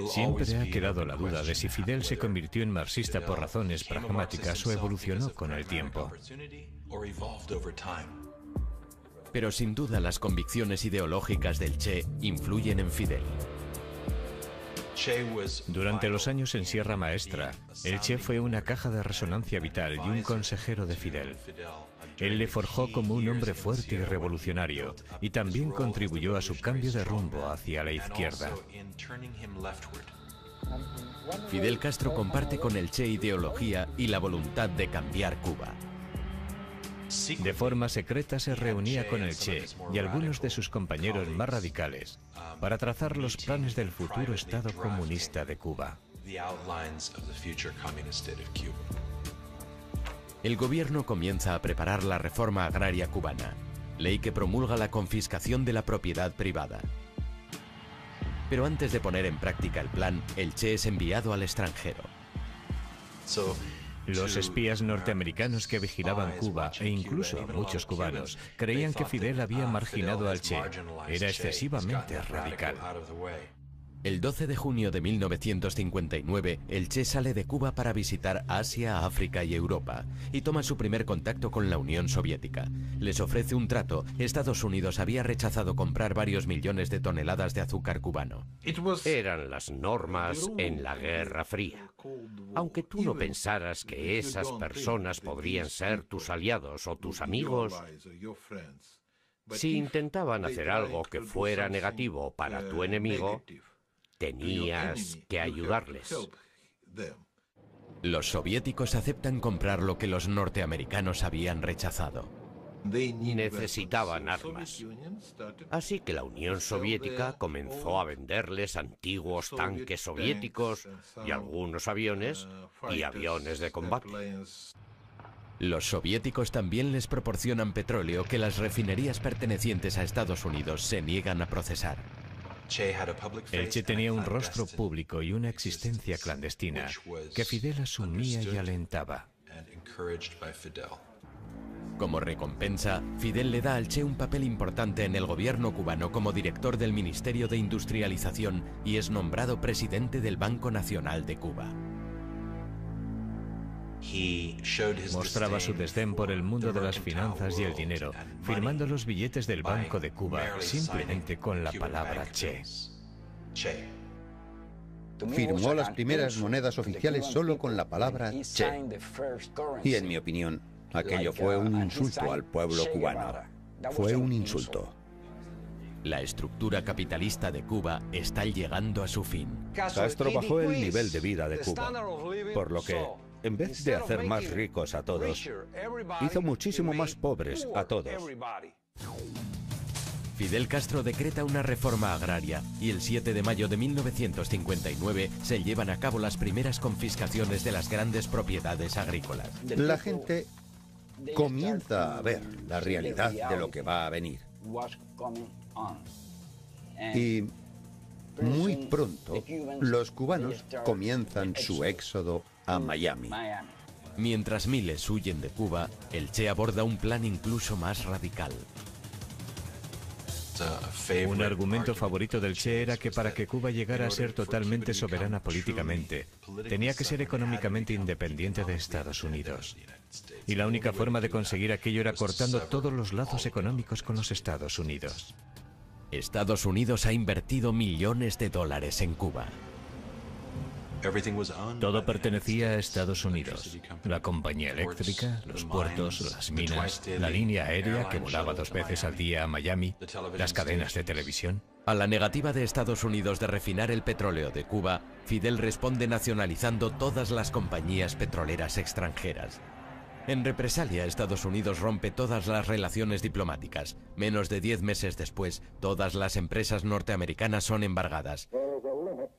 Siempre ha quedado la duda de si Fidel se convirtió en marxista por razones pragmáticas o evolucionó con el tiempo. Pero sin duda las convicciones ideológicas del Che influyen en Fidel. Durante los años en Sierra Maestra, el Che fue una caja de resonancia vital y un consejero de Fidel. Él le forjó como un hombre fuerte y revolucionario, y también contribuyó a su cambio de rumbo hacia la izquierda. Fidel Castro comparte con el Che ideología y la voluntad de cambiar Cuba. De forma secreta se reunía con el Che y algunos de sus compañeros más radicales para trazar los planes del futuro Estado comunista de Cuba. El gobierno comienza a preparar la reforma agraria cubana, ley que promulga la confiscación de la propiedad privada. Pero antes de poner en práctica el plan, el Che es enviado al extranjero. Los espías norteamericanos que vigilaban Cuba, e incluso muchos cubanos, creían que Fidel había marginado al Che. Era excesivamente radical. El 12 de junio de 1959, el Che sale de Cuba para visitar Asia, África y Europa, y toma su primer contacto con la Unión Soviética. Les ofrece un trato. Estados Unidos había rechazado comprar varios millones de toneladas de azúcar cubano. Eran las normas en la Guerra Fría. Aunque tú no pensaras que esas personas podrían ser tus aliados o tus amigos, si intentaban hacer algo que fuera negativo para tu enemigo, tenías que ayudarles. Los soviéticos aceptan comprar lo que los norteamericanos habían rechazado. Necesitaban armas. Así que la Unión Soviética comenzó a venderles antiguos tanques soviéticos y algunos aviones y aviones de combate. Los soviéticos también les proporcionan petróleo que las refinerías pertenecientes a Estados Unidos se niegan a procesar. El Che tenía un rostro público y una existencia clandestina que Fidel asumía y alentaba. Como recompensa, Fidel le da al Che un papel importante en el gobierno cubano como director del Ministerio de Industrialización y es nombrado presidente del Banco Nacional de Cuba. Mostraba su desdén por el mundo de las finanzas y el dinero, firmando los billetes del Banco de Cuba simplemente con la palabra Che. Firmó las primeras monedas oficiales solo con la palabra Che. Y en mi opinión, aquello fue un insulto al pueblo cubano. Fue un insulto. La estructura capitalista de Cuba está llegando a su fin. Castro bajó el nivel de vida de Cuba, por lo que, en vez de hacer más ricos a todos, hizo muchísimo más pobres a todos. Fidel Castro decreta una reforma agraria y el 7 de mayo de 1959 se llevan a cabo las primeras confiscaciones de las grandes propiedades agrícolas. La gente comienza a ver la realidad de lo que va a venir. Y muy pronto los cubanos comienzan su éxodo a Miami. Mientras miles huyen de Cuba, el Che aborda un plan incluso más radical. Un argumento favorito del Che era que para que Cuba llegara a ser totalmente soberana políticamente, tenía que ser económicamente independiente de Estados Unidos. Y la única forma de conseguir aquello era cortando todos los lazos económicos con los Estados Unidos. Estados Unidos ha invertido millones de dólares en Cuba. Todo pertenecía a Estados Unidos. La compañía eléctrica, los puertos, las minas, la línea aérea que volaba 2 veces al día a Miami, las cadenas de televisión. A la negativa de Estados Unidos de refinar el petróleo de Cuba, Fidel responde nacionalizando todas las compañías petroleras extranjeras. En represalia, Estados Unidos rompe todas las relaciones diplomáticas. Menos de 10 meses después, todas las empresas norteamericanas son embargadas.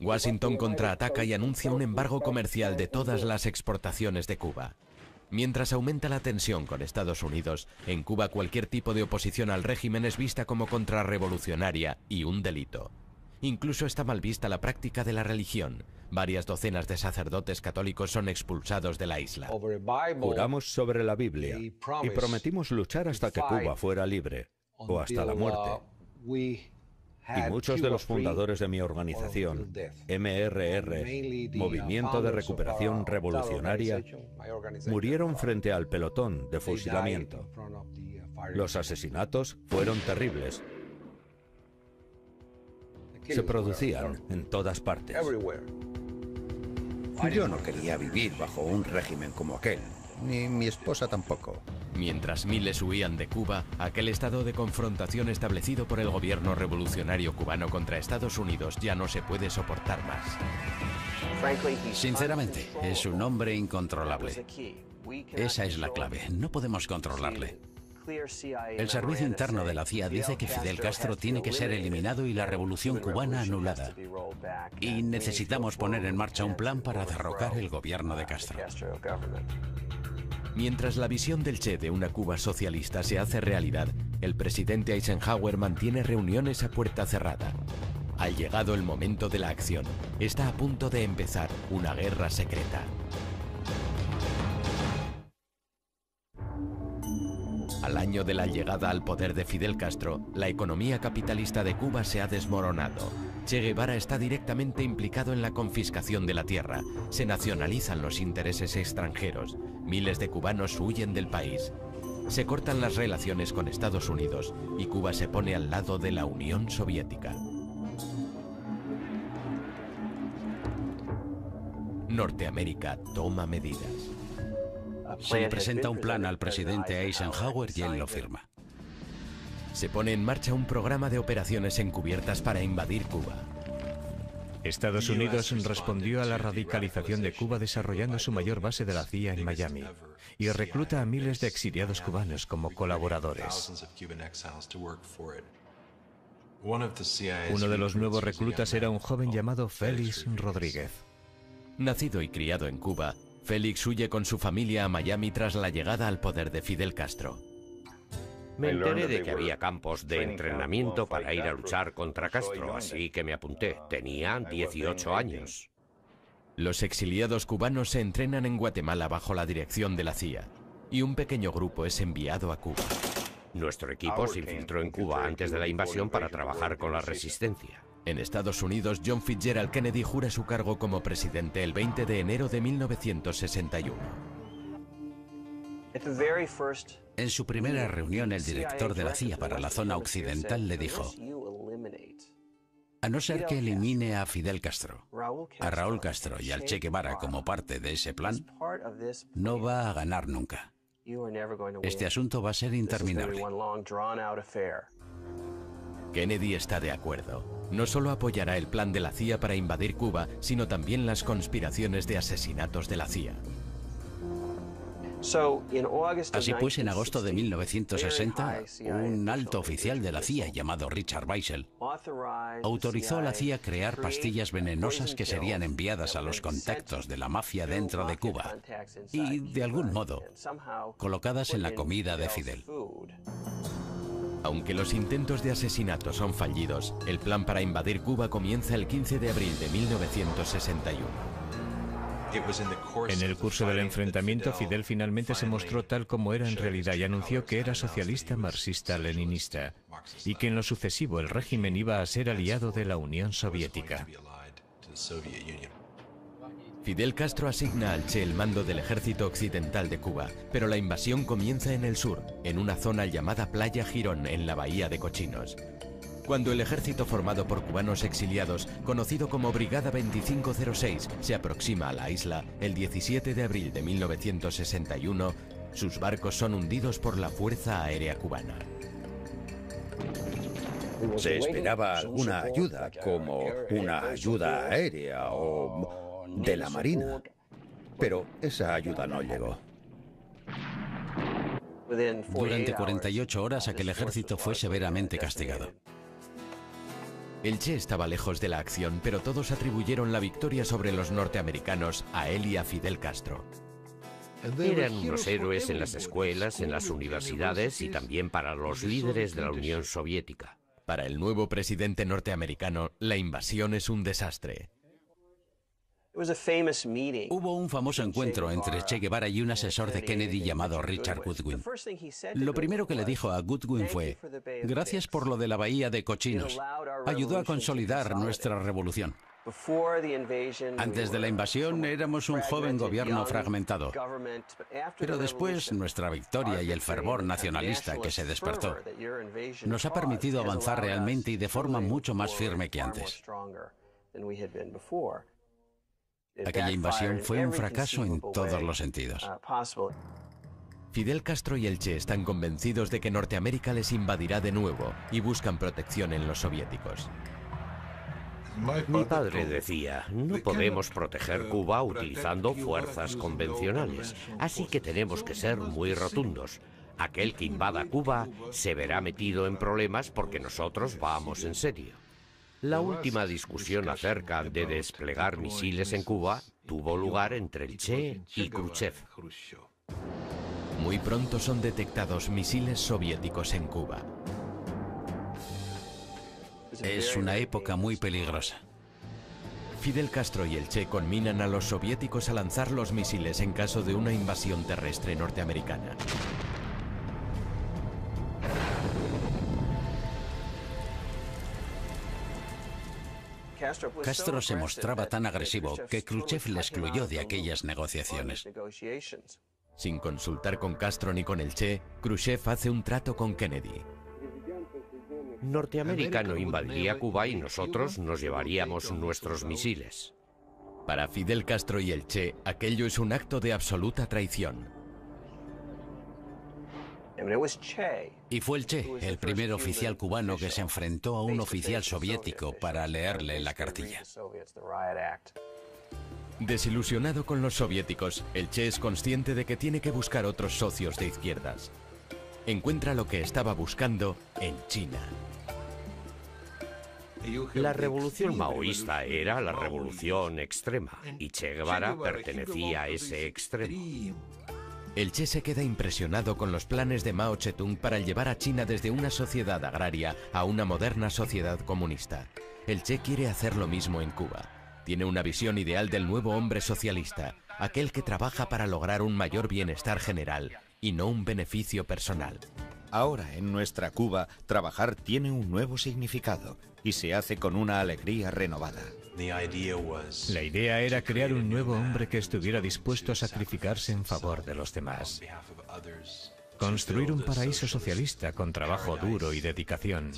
Washington contraataca y anuncia un embargo comercial de todas las exportaciones de Cuba. Mientras aumenta la tensión con Estados Unidos, en Cuba cualquier tipo de oposición al régimen es vista como contrarrevolucionaria y un delito. Incluso está mal vista la práctica de la religión. Varias docenas de sacerdotes católicos son expulsados de la isla. Juramos sobre la Biblia y prometimos luchar hasta que Cuba fuera libre, o hasta la muerte. Y muchos de los fundadores de mi organización, MRR, Movimiento de Recuperación Revolucionaria, murieron frente al pelotón de fusilamiento. Los asesinatos fueron terribles. Se producían en todas partes. Yo no quería vivir bajo un régimen como aquel, ni mi esposa tampoco. Mientras miles huían de Cuba, aquel estado de confrontación establecido por el gobierno revolucionario cubano contra Estados Unidos ya no se puede soportar más. Sinceramente, es un hombre incontrolable. Esa es la clave, no podemos controlarle. El servicio interno de la CIA dice que Fidel Castro tiene que ser eliminado y la revolución cubana anulada. Y necesitamos poner en marcha un plan para derrocar el gobierno de Castro. Mientras la visión del Che de una Cuba socialista se hace realidad, el presidente Eisenhower mantiene reuniones a puerta cerrada. Ha llegado el momento de la acción. Está a punto de empezar una guerra secreta. Al año de la llegada al poder de Fidel Castro, la economía capitalista de Cuba se ha desmoronado. Che Guevara está directamente implicado en la confiscación de la tierra. Se nacionalizan los intereses extranjeros. Miles de cubanos huyen del país. Se cortan las relaciones con Estados Unidos y Cuba se pone al lado de la Unión Soviética. Norteamérica toma medidas. Se le presenta un plan al presidente Eisenhower y él lo firma. Se pone en marcha un programa de operaciones encubiertas para invadir Cuba. Estados Unidos respondió a la radicalización de Cuba desarrollando su mayor base de la CIA en Miami y recluta a miles de exiliados cubanos como colaboradores. Uno de los nuevos reclutas era un joven llamado Félix Rodríguez. Nacido y criado en Cuba, Félix huye con su familia a Miami tras la llegada al poder de Fidel Castro. Me enteré de que había campos de entrenamiento para ir a luchar contra Castro, así que me apunté. Tenía 18 años. Los exiliados cubanos se entrenan en Guatemala bajo la dirección de la CIA, y un pequeño grupo es enviado a Cuba. Nuestro equipo se infiltró en Cuba antes de la invasión para trabajar con la resistencia. En Estados Unidos, John Fitzgerald Kennedy jura su cargo como presidente el 20 de enero de 1961. En su primera reunión, el director de la CIA para la zona occidental le dijo: a no ser que elimine a Fidel Castro, a Raúl Castro y al Che Guevara como parte de ese plan, no va a ganar nunca. Este asunto va a ser interminable. Kennedy está de acuerdo. No solo apoyará el plan de la CIA para invadir Cuba, sino también las conspiraciones de asesinatos de la CIA. Así pues, en agosto de 1960, un alto oficial de la CIA llamado Richard Weissel autorizó a la CIA crear pastillas venenosas que serían enviadas a los contactos de la mafia dentro de Cuba y, de algún modo, colocadas en la comida de Fidel. Aunque los intentos de asesinato son fallidos, el plan para invadir Cuba comienza el 15 de abril de 1961. En el curso del enfrentamiento, Fidel finalmente se mostró tal como era en realidad y anunció que era socialista marxista-leninista y que en lo sucesivo el régimen iba a ser aliado de la Unión Soviética. Fidel Castro asigna al Che el mando del ejército occidental de Cuba, pero la invasión comienza en el sur, en una zona llamada Playa Girón, en la bahía de Cochinos. Cuando el ejército formado por cubanos exiliados, conocido como Brigada 2506, se aproxima a la isla el 17 de abril de 1961, sus barcos son hundidos por la Fuerza Aérea Cubana. Se esperaba alguna ayuda, como una ayuda aérea o de la Marina, pero esa ayuda no llegó. Durante 48 horas aquel ejército fue severamente castigado. El Che estaba lejos de la acción, pero todos atribuyeron la victoria sobre los norteamericanos a él y a Fidel Castro. Eran unos héroes en las escuelas, en las universidades y también para los líderes de la Unión Soviética. Para el nuevo presidente norteamericano, la invasión es un desastre. Hubo un famoso encuentro entre Che Guevara y un asesor de Kennedy llamado Richard Goodwin. Lo primero que le dijo a Goodwin fue: gracias por lo de la bahía de Cochinos. Ayudó a consolidar nuestra revolución. Antes de la invasión éramos un joven gobierno fragmentado, pero después nuestra victoria y el fervor nacionalista que se despertó nos ha permitido avanzar realmente y de forma mucho más firme que antes. Aquella invasión fue un fracaso en todos los sentidos. Fidel Castro y el Che están convencidos de que Norteamérica les invadirá de nuevo y buscan protección en los soviéticos. Mi padre decía, no podemos proteger Cuba utilizando fuerzas convencionales, así que tenemos que ser muy rotundos. Aquel que invada Cuba se verá metido en problemas porque nosotros vamos en serio. La última discusión acerca de desplegar misiles en Cuba tuvo lugar entre el Che y Khrushchev. Muy pronto son detectados misiles soviéticos en Cuba. Es una época muy peligrosa. Fidel Castro y el Che conminan a los soviéticos a lanzar los misiles en caso de una invasión terrestre norteamericana. Castro se mostraba tan agresivo que Khrushchev le excluyó de aquellas negociaciones. Sin consultar con Castro ni con el Che, Khrushchev hace un trato con Kennedy. Norteamérica no invadiría Cuba y nosotros nos llevaríamos nuestros misiles. Para Fidel Castro y el Che, aquello es un acto de absoluta traición. Y fue el Che, el primer oficial cubano que se enfrentó a un oficial soviético para leerle la cartilla. Desilusionado con los soviéticos, el Che es consciente de que tiene que buscar otros socios de izquierdas. Encuentra lo que estaba buscando en China. La revolución maoísta era la revolución extrema y Che Guevara pertenecía a ese extremo. El Che se queda impresionado con los planes de Mao Zedong para llevar a China desde una sociedad agraria a una moderna sociedad comunista. El Che quiere hacer lo mismo en Cuba. Tiene una visión ideal del nuevo hombre socialista, aquel que trabaja para lograr un mayor bienestar general y no un beneficio personal. Ahora, en nuestra Cuba, trabajar tiene un nuevo significado y se hace con una alegría renovada. La idea era crear un nuevo hombre que estuviera dispuesto a sacrificarse en favor de los demás. Construir un paraíso socialista con trabajo duro y dedicación.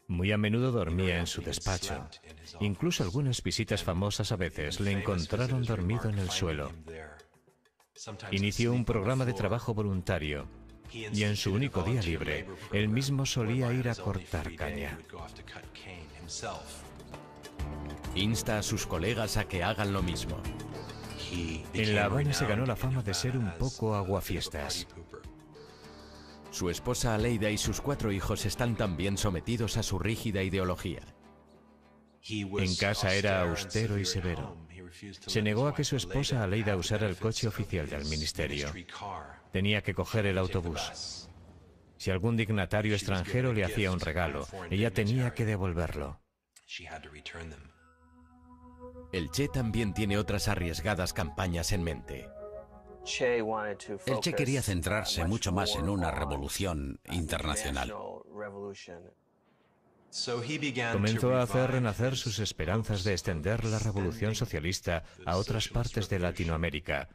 Muy a menudo dormía en su despacho. Incluso algunas visitas famosas a veces le encontraron dormido en el suelo. Inició un programa de trabajo voluntario y en su único día libre, él mismo solía ir a cortar caña. Insta a sus colegas a que hagan lo mismo. En La Habana se ganó la fama de ser un poco aguafiestas. Su esposa Aleida y sus 4 hijos están también sometidos a su rígida ideología. En casa era austero y severo. Se negó a que su esposa Aleida usara el coche oficial del ministerio. Tenía que coger el autobús. Si algún dignatario extranjero le hacía un regalo, ella tenía que devolverlo. El Che también tiene otras arriesgadas campañas en mente. El Che quería centrarse mucho más en una revolución internacional. Comenzó a hacer renacer sus esperanzas de extender la revolución socialista a otras partes de Latinoamérica,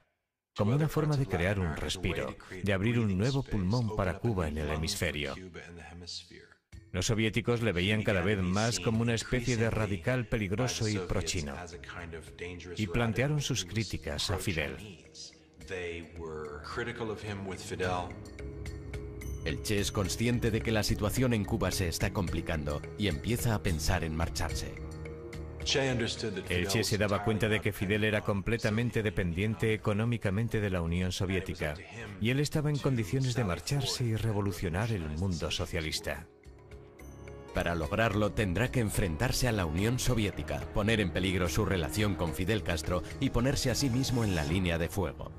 como una forma de crear un respiro, de abrir un nuevo pulmón para Cuba en el hemisferio. Los soviéticos le veían cada vez más como una especie de radical peligroso y prochino, y plantearon sus críticas a Fidel. El Che es consciente de que la situación en Cuba se está complicando y empieza a pensar en marcharse. El Che se daba cuenta de que Fidel era completamente dependiente económicamente de la Unión Soviética, y él estaba en condiciones de marcharse y revolucionar el mundo socialista. Para lograrlo tendrá que enfrentarse a la Unión Soviética, poner en peligro su relación con Fidel Castro y ponerse a sí mismo en la línea de fuego.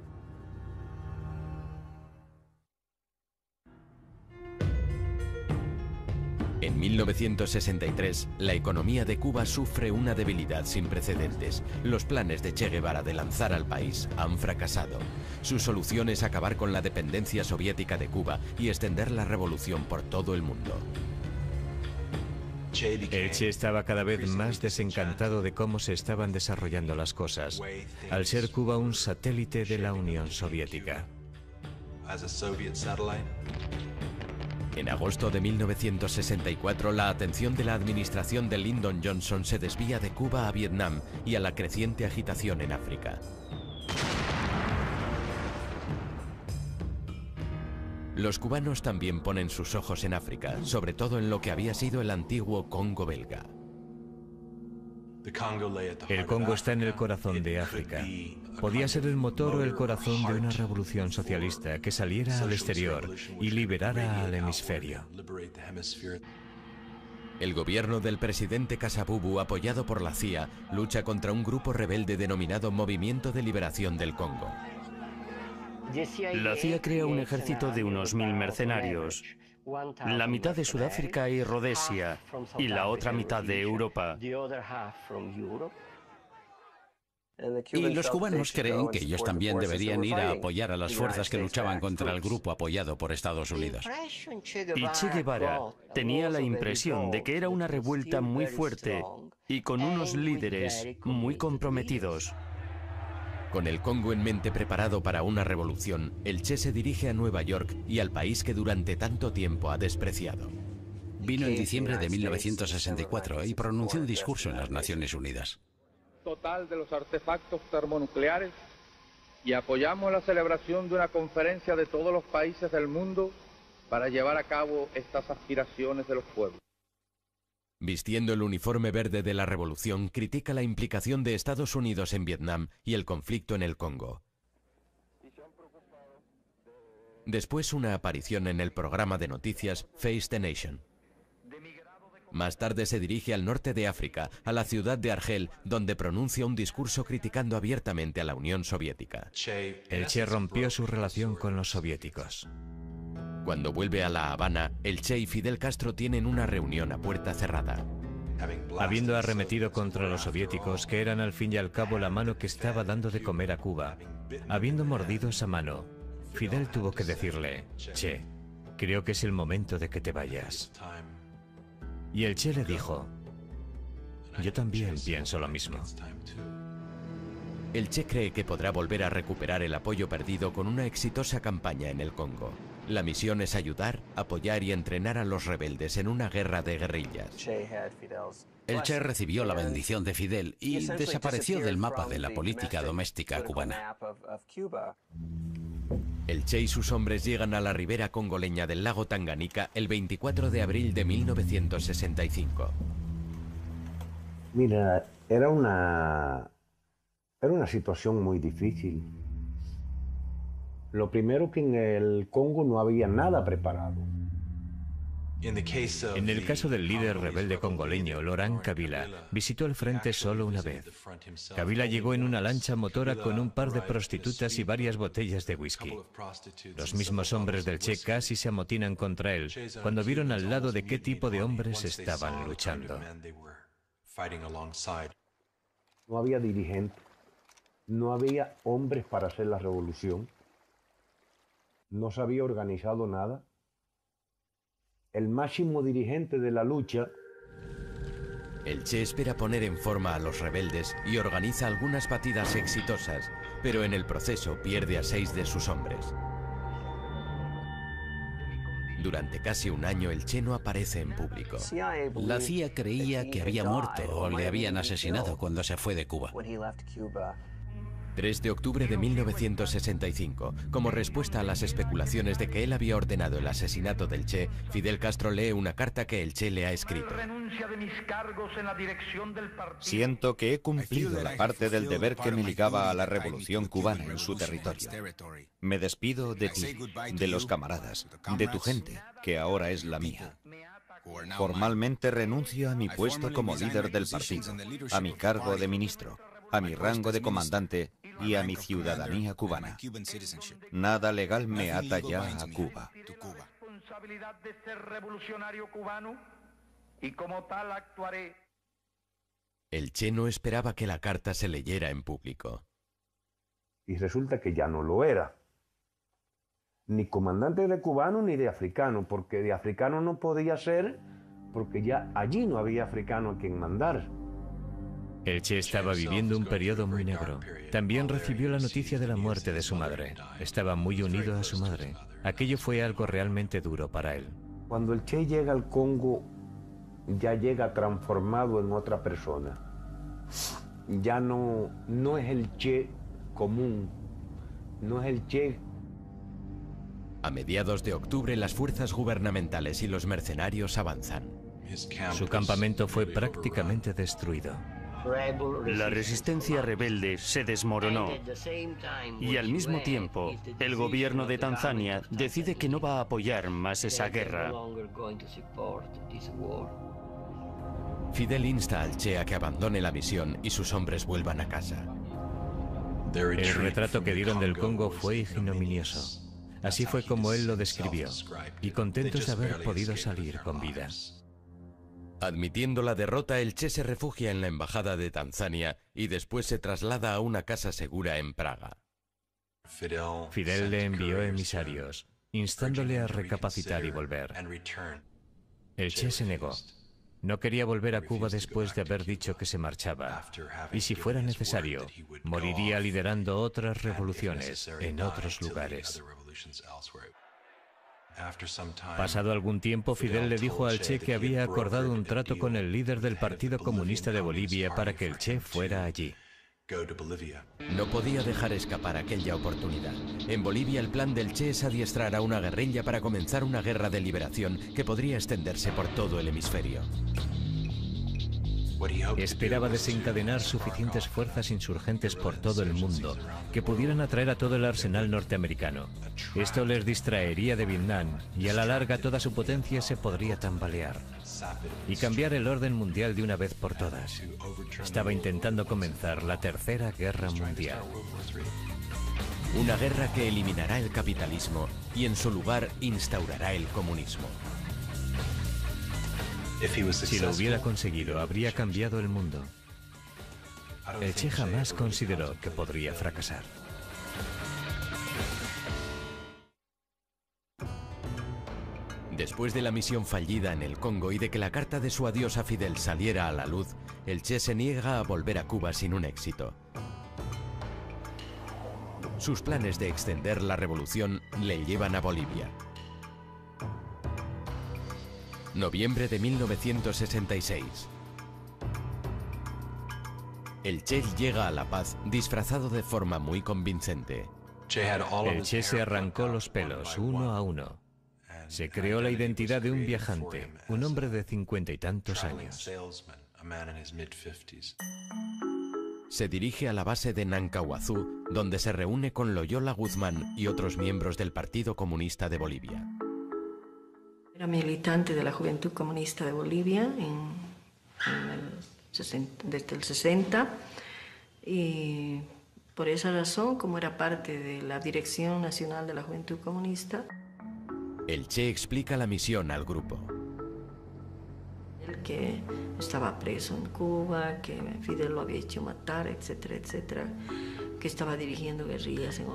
En 1963, la economía de Cuba sufre una debilidad sin precedentes. Los planes de Che Guevara de lanzar al país han fracasado. Su solución es acabar con la dependencia soviética de Cuba y extender la revolución por todo el mundo. El Che estaba cada vez más desencantado de cómo se estaban desarrollando las cosas, al ser Cuba un satélite de la Unión Soviética. En agosto de 1964, la atención de la administración de Lyndon Johnson se desvía de Cuba a Vietnam y a la creciente agitación en África. Los cubanos también ponen sus ojos en África, sobre todo en lo que había sido el antiguo Congo belga. El Congo está en el corazón de África. Podía ser el motor o el corazón de una revolución socialista que saliera al exterior y liberara al hemisferio. El gobierno del presidente Kasavubu, apoyado por la CIA, lucha contra un grupo rebelde denominado Movimiento de Liberación del Congo. La CIA crea un ejército de unos 1000 mercenarios, la mitad de Sudáfrica y Rodesia, y la otra mitad de Europa. Y los cubanos creen que ellos también deberían ir a apoyar a las fuerzas que luchaban contra el grupo apoyado por Estados Unidos. Y Che Guevara tenía la impresión de que era una revuelta muy fuerte y con unos líderes muy comprometidos. Con el Congo en mente preparado para una revolución, el Che se dirige a Nueva York y al país que durante tanto tiempo ha despreciado. Vino en diciembre de 1964 y pronunció un discurso en las Naciones Unidas. Total de los artefactos termonucleares y apoyamos la celebración de una conferencia de todos los países del mundo para llevar a cabo estas aspiraciones de los pueblos. Vistiendo el uniforme verde de la revolución, critica la implicación de Estados Unidos en Vietnam y el conflicto en el Congo. Después una aparición en el programa de noticias Face the Nation. Más tarde se dirige al norte de África, a la ciudad de Argel, donde pronuncia un discurso criticando abiertamente a la Unión Soviética. El Che rompió su relación con los soviéticos. Cuando vuelve a La Habana, el Che y Fidel Castro tienen una reunión a puerta cerrada. Habiendo arremetido contra los soviéticos, que eran al fin y al cabo la mano que estaba dando de comer a Cuba, habiendo mordido esa mano, Fidel tuvo que decirle: Che, creo que es el momento de que te vayas. Y el Che le dijo: yo también pienso lo mismo. El Che cree que podrá volver a recuperar el apoyo perdido con una exitosa campaña en el Congo. La misión es ayudar, apoyar y entrenar a los rebeldes en una guerra de guerrillas. El Che recibió la bendición de Fidel y desapareció del mapa de la política doméstica cubana. El Che y sus hombres llegan a la ribera congoleña del lago Tanganica el 24 de abril de 1965. Mira, era una situación muy difícil. Lo primero, que en el Congo no había nada preparado. En el caso del líder rebelde congoleño, Laurent Kabila, visitó el frente solo una vez. Kabila llegó en una lancha motora con un par de prostitutas y varias botellas de whisky. Los mismos hombres del Che casi se amotinan contra él cuando vieron al lado de qué tipo de hombres estaban luchando. No había dirigentes, no había hombres para hacer la revolución, no se había organizado nada. El máximo dirigente de la lucha. El Che espera poner en forma a los rebeldes y organiza algunas batidas exitosas, pero en el proceso pierde a 6 de sus hombres. Durante casi un año el Che no aparece en público. La CIA creía que había muerto o le habían asesinado cuando se fue de Cuba. 3 de octubre de 1965. Como respuesta a las especulaciones de que él había ordenado el asesinato del Che, Fidel Castro lee una carta que el Che le ha escrito. Siento que he cumplido la parte del deber que me ligaba a la revolución cubana en su territorio. Me despido de ti, de los camaradas, de tu gente, que ahora es la mía. Formalmente renuncio a mi puesto como líder del partido, a mi cargo de ministro, a mi rango de comandante y a mi ciudadanía cubana. Nada legal me ata ya a Cuba. El Che no esperaba que la carta se leyera en público. Y resulta que ya no lo era. Ni comandante de cubano ni de africano, porque de africano no podía ser, porque ya allí no había africano a quien mandar. El Che estaba viviendo un periodo muy negro. También recibió la noticia de la muerte de su madre. Estaba muy unido a su madre. Aquello fue algo realmente duro para él. Cuando el Che llega al Congo, ya llega transformado en otra persona. Ya no es el Che común, no es el Che. A mediados de octubre, las fuerzas gubernamentales y los mercenarios avanzan. Su campamento fue prácticamente destruido. La resistencia rebelde se desmoronó y al mismo tiempo el gobierno de Tanzania decide que no va a apoyar más esa guerra. Fidel insta al Che a que abandone la misión y sus hombres vuelvan a casa. El retrato que dieron del Congo fue ignominioso. Así fue como él lo describió, y contentos de haber podido salir con vida. Admitiendo la derrota, el Che se refugia en la embajada de Tanzania y después se traslada a una casa segura en Praga. Fidel le envió emisarios, instándole a recapacitar y volver. El Che se negó. No quería volver a Cuba después de haber dicho que se marchaba. Y si fuera necesario, moriría liderando otras revoluciones en otros lugares. Pasado algún tiempo, Fidel le dijo al Che que había acordado un trato con el líder del Partido Comunista de Bolivia para que el Che fuera allí. No podía dejar escapar aquella oportunidad. En Bolivia, el plan del Che es adiestrar a una guerrilla para comenzar una guerra de liberación que podría extenderse por todo el hemisferio. Esperaba desencadenar suficientes fuerzas insurgentes por todo el mundo que pudieran atraer a todo el arsenal norteamericano. Esto les distraería de Vietnam y a la larga toda su potencia se podría tambalear y cambiar el orden mundial de una vez por todas. Estaba intentando comenzar la Tercera Guerra Mundial. Una guerra que eliminará el capitalismo y en su lugar instaurará el comunismo. Si lo hubiera conseguido, habría cambiado el mundo. El Che jamás consideró que podría fracasar. Después de la misión fallida en el Congo y de que la carta de su adiós a Fidel saliera a la luz, el Che se niega a volver a Cuba sin un éxito. Sus planes de extender la revolución le llevan a Bolivia. Noviembre de 1966. El Che llega a La Paz disfrazado de forma muy convincente. El Che se arrancó los pelos uno a uno. Se creó la identidad de un viajante, un hombre de 50 y tantos años. Se dirige a la base de Nancahuazú, donde se reúne con Loyola Guzmán y otros miembros del Partido Comunista de Bolivia. Era militante de la Juventud Comunista de Bolivia desde el 60 y por esa razón, como era parte de la Dirección Nacional de la Juventud Comunista. El Che explica la misión al grupo. Que estaba preso en Cuba, que Fidel lo había hecho matar, etcétera, etcétera, que estaba dirigiendo guerrillas en...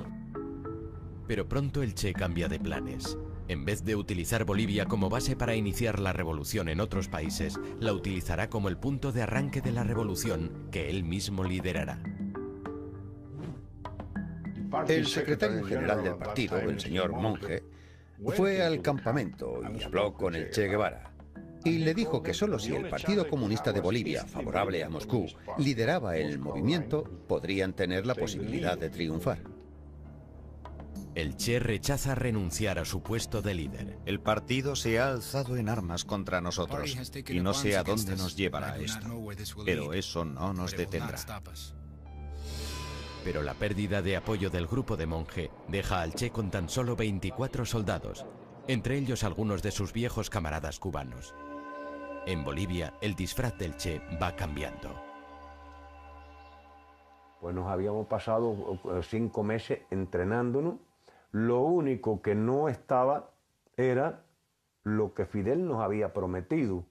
Pero pronto el Che cambia de planes. En vez de utilizar Bolivia como base para iniciar la revolución en otros países, la utilizará como el punto de arranque de la revolución que él mismo liderará. El secretario general del partido, el señor Monge, fue al campamento y habló con el Che Guevara. Y le dijo que solo si el Partido Comunista de Bolivia, favorable a Moscú, lideraba el movimiento, podrían tener la posibilidad de triunfar. El Che rechaza renunciar a su puesto de líder. El partido se ha alzado en armas contra nosotros y no sé a dónde nos llevará esto, pero eso no nos detendrá. Pero la pérdida de apoyo del grupo de Monge deja al Che con tan solo 24 soldados, entre ellos algunos de sus viejos camaradas cubanos. En Bolivia, el disfraz del Che va cambiando. Pues nos habíamos pasado 5 meses entrenándonos. Lo único que no estaba era lo que Fidel nos había prometido.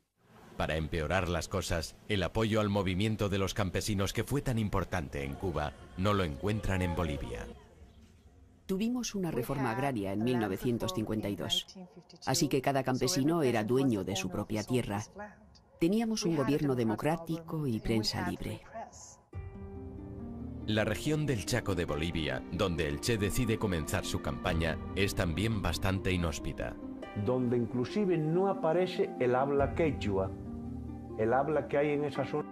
Para empeorar las cosas, el apoyo al movimiento de los campesinos que fue tan importante en Cuba no lo encuentran en Bolivia. Tuvimos una reforma agraria en 1952, así que cada campesino era dueño de su propia tierra. Teníamos un gobierno democrático y prensa libre. La región del Chaco de Bolivia, donde el Che decide comenzar su campaña, es también bastante inhóspita. Donde inclusive no aparece el habla quechua, el habla que hay en esa zona.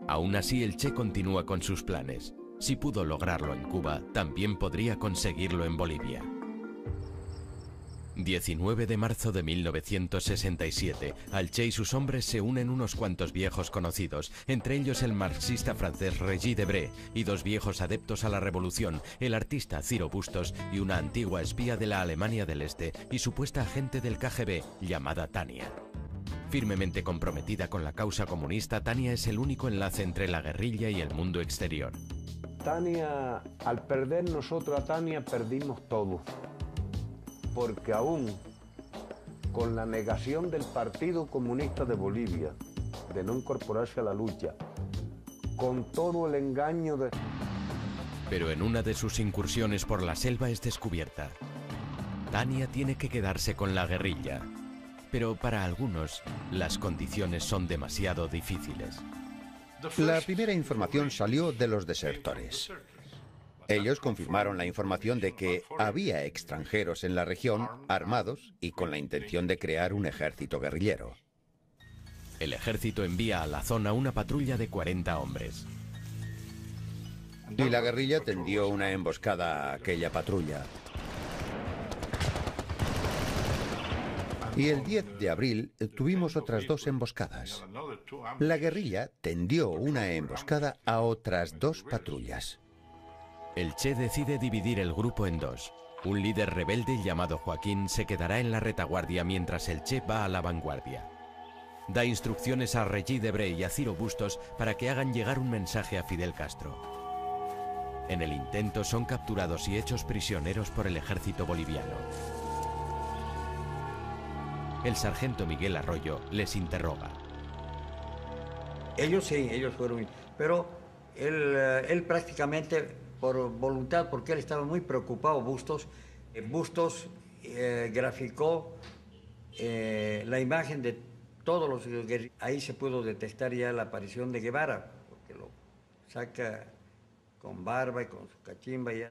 Aún así, el Che continúa con sus planes. Si pudo lograrlo en Cuba, también podría conseguirlo en Bolivia. 19 de marzo de 1967, al Che y sus hombres se unen unos cuantos viejos conocidos, entre ellos el marxista francés Regis Debray y 2 viejos adeptos a la revolución, el artista Ciro Bustos y una antigua espía de la Alemania del Este y supuesta agente del KGB llamada Tania. Firmemente comprometida con la causa comunista, Tania es el único enlace entre la guerrilla y el mundo exterior. Tania, al perder nosotros a Tania, perdimos todo. Porque aún con la negación del Partido Comunista de Bolivia de no incorporarse a la lucha, con todo el engaño de... Pero en una de sus incursiones por la selva es descubierta. Tania tiene que quedarse con la guerrilla, pero para algunos las condiciones son demasiado difíciles. La primera información salió de los desertores. Ellos confirmaron la información de que había extranjeros en la región armados y con la intención de crear un ejército guerrillero. El ejército envía a la zona una patrulla de 40 hombres. Y la guerrilla tendió una emboscada a aquella patrulla. Y el 10 de abril tuvimos otras 2 emboscadas. La guerrilla tendió una emboscada a otras 2 patrullas. El Che decide dividir el grupo en 2. Un líder rebelde llamado Joaquín se quedará en la retaguardia mientras el Che va a la vanguardia. Da instrucciones a Regis Debray y a Ciro Bustos para que hagan llegar un mensaje a Fidel Castro. En el intento son capturados y hechos prisioneros por el ejército boliviano. El sargento Miguel Arroyo les interroga. Ellos sí, ellos fueron, pero él prácticamente por voluntad, porque él estaba muy preocupado, Bustos graficó la imagen de todos los guerrilleros. Ahí se pudo detectar ya la aparición de Guevara, porque lo saca con barba y con su cachimba ya.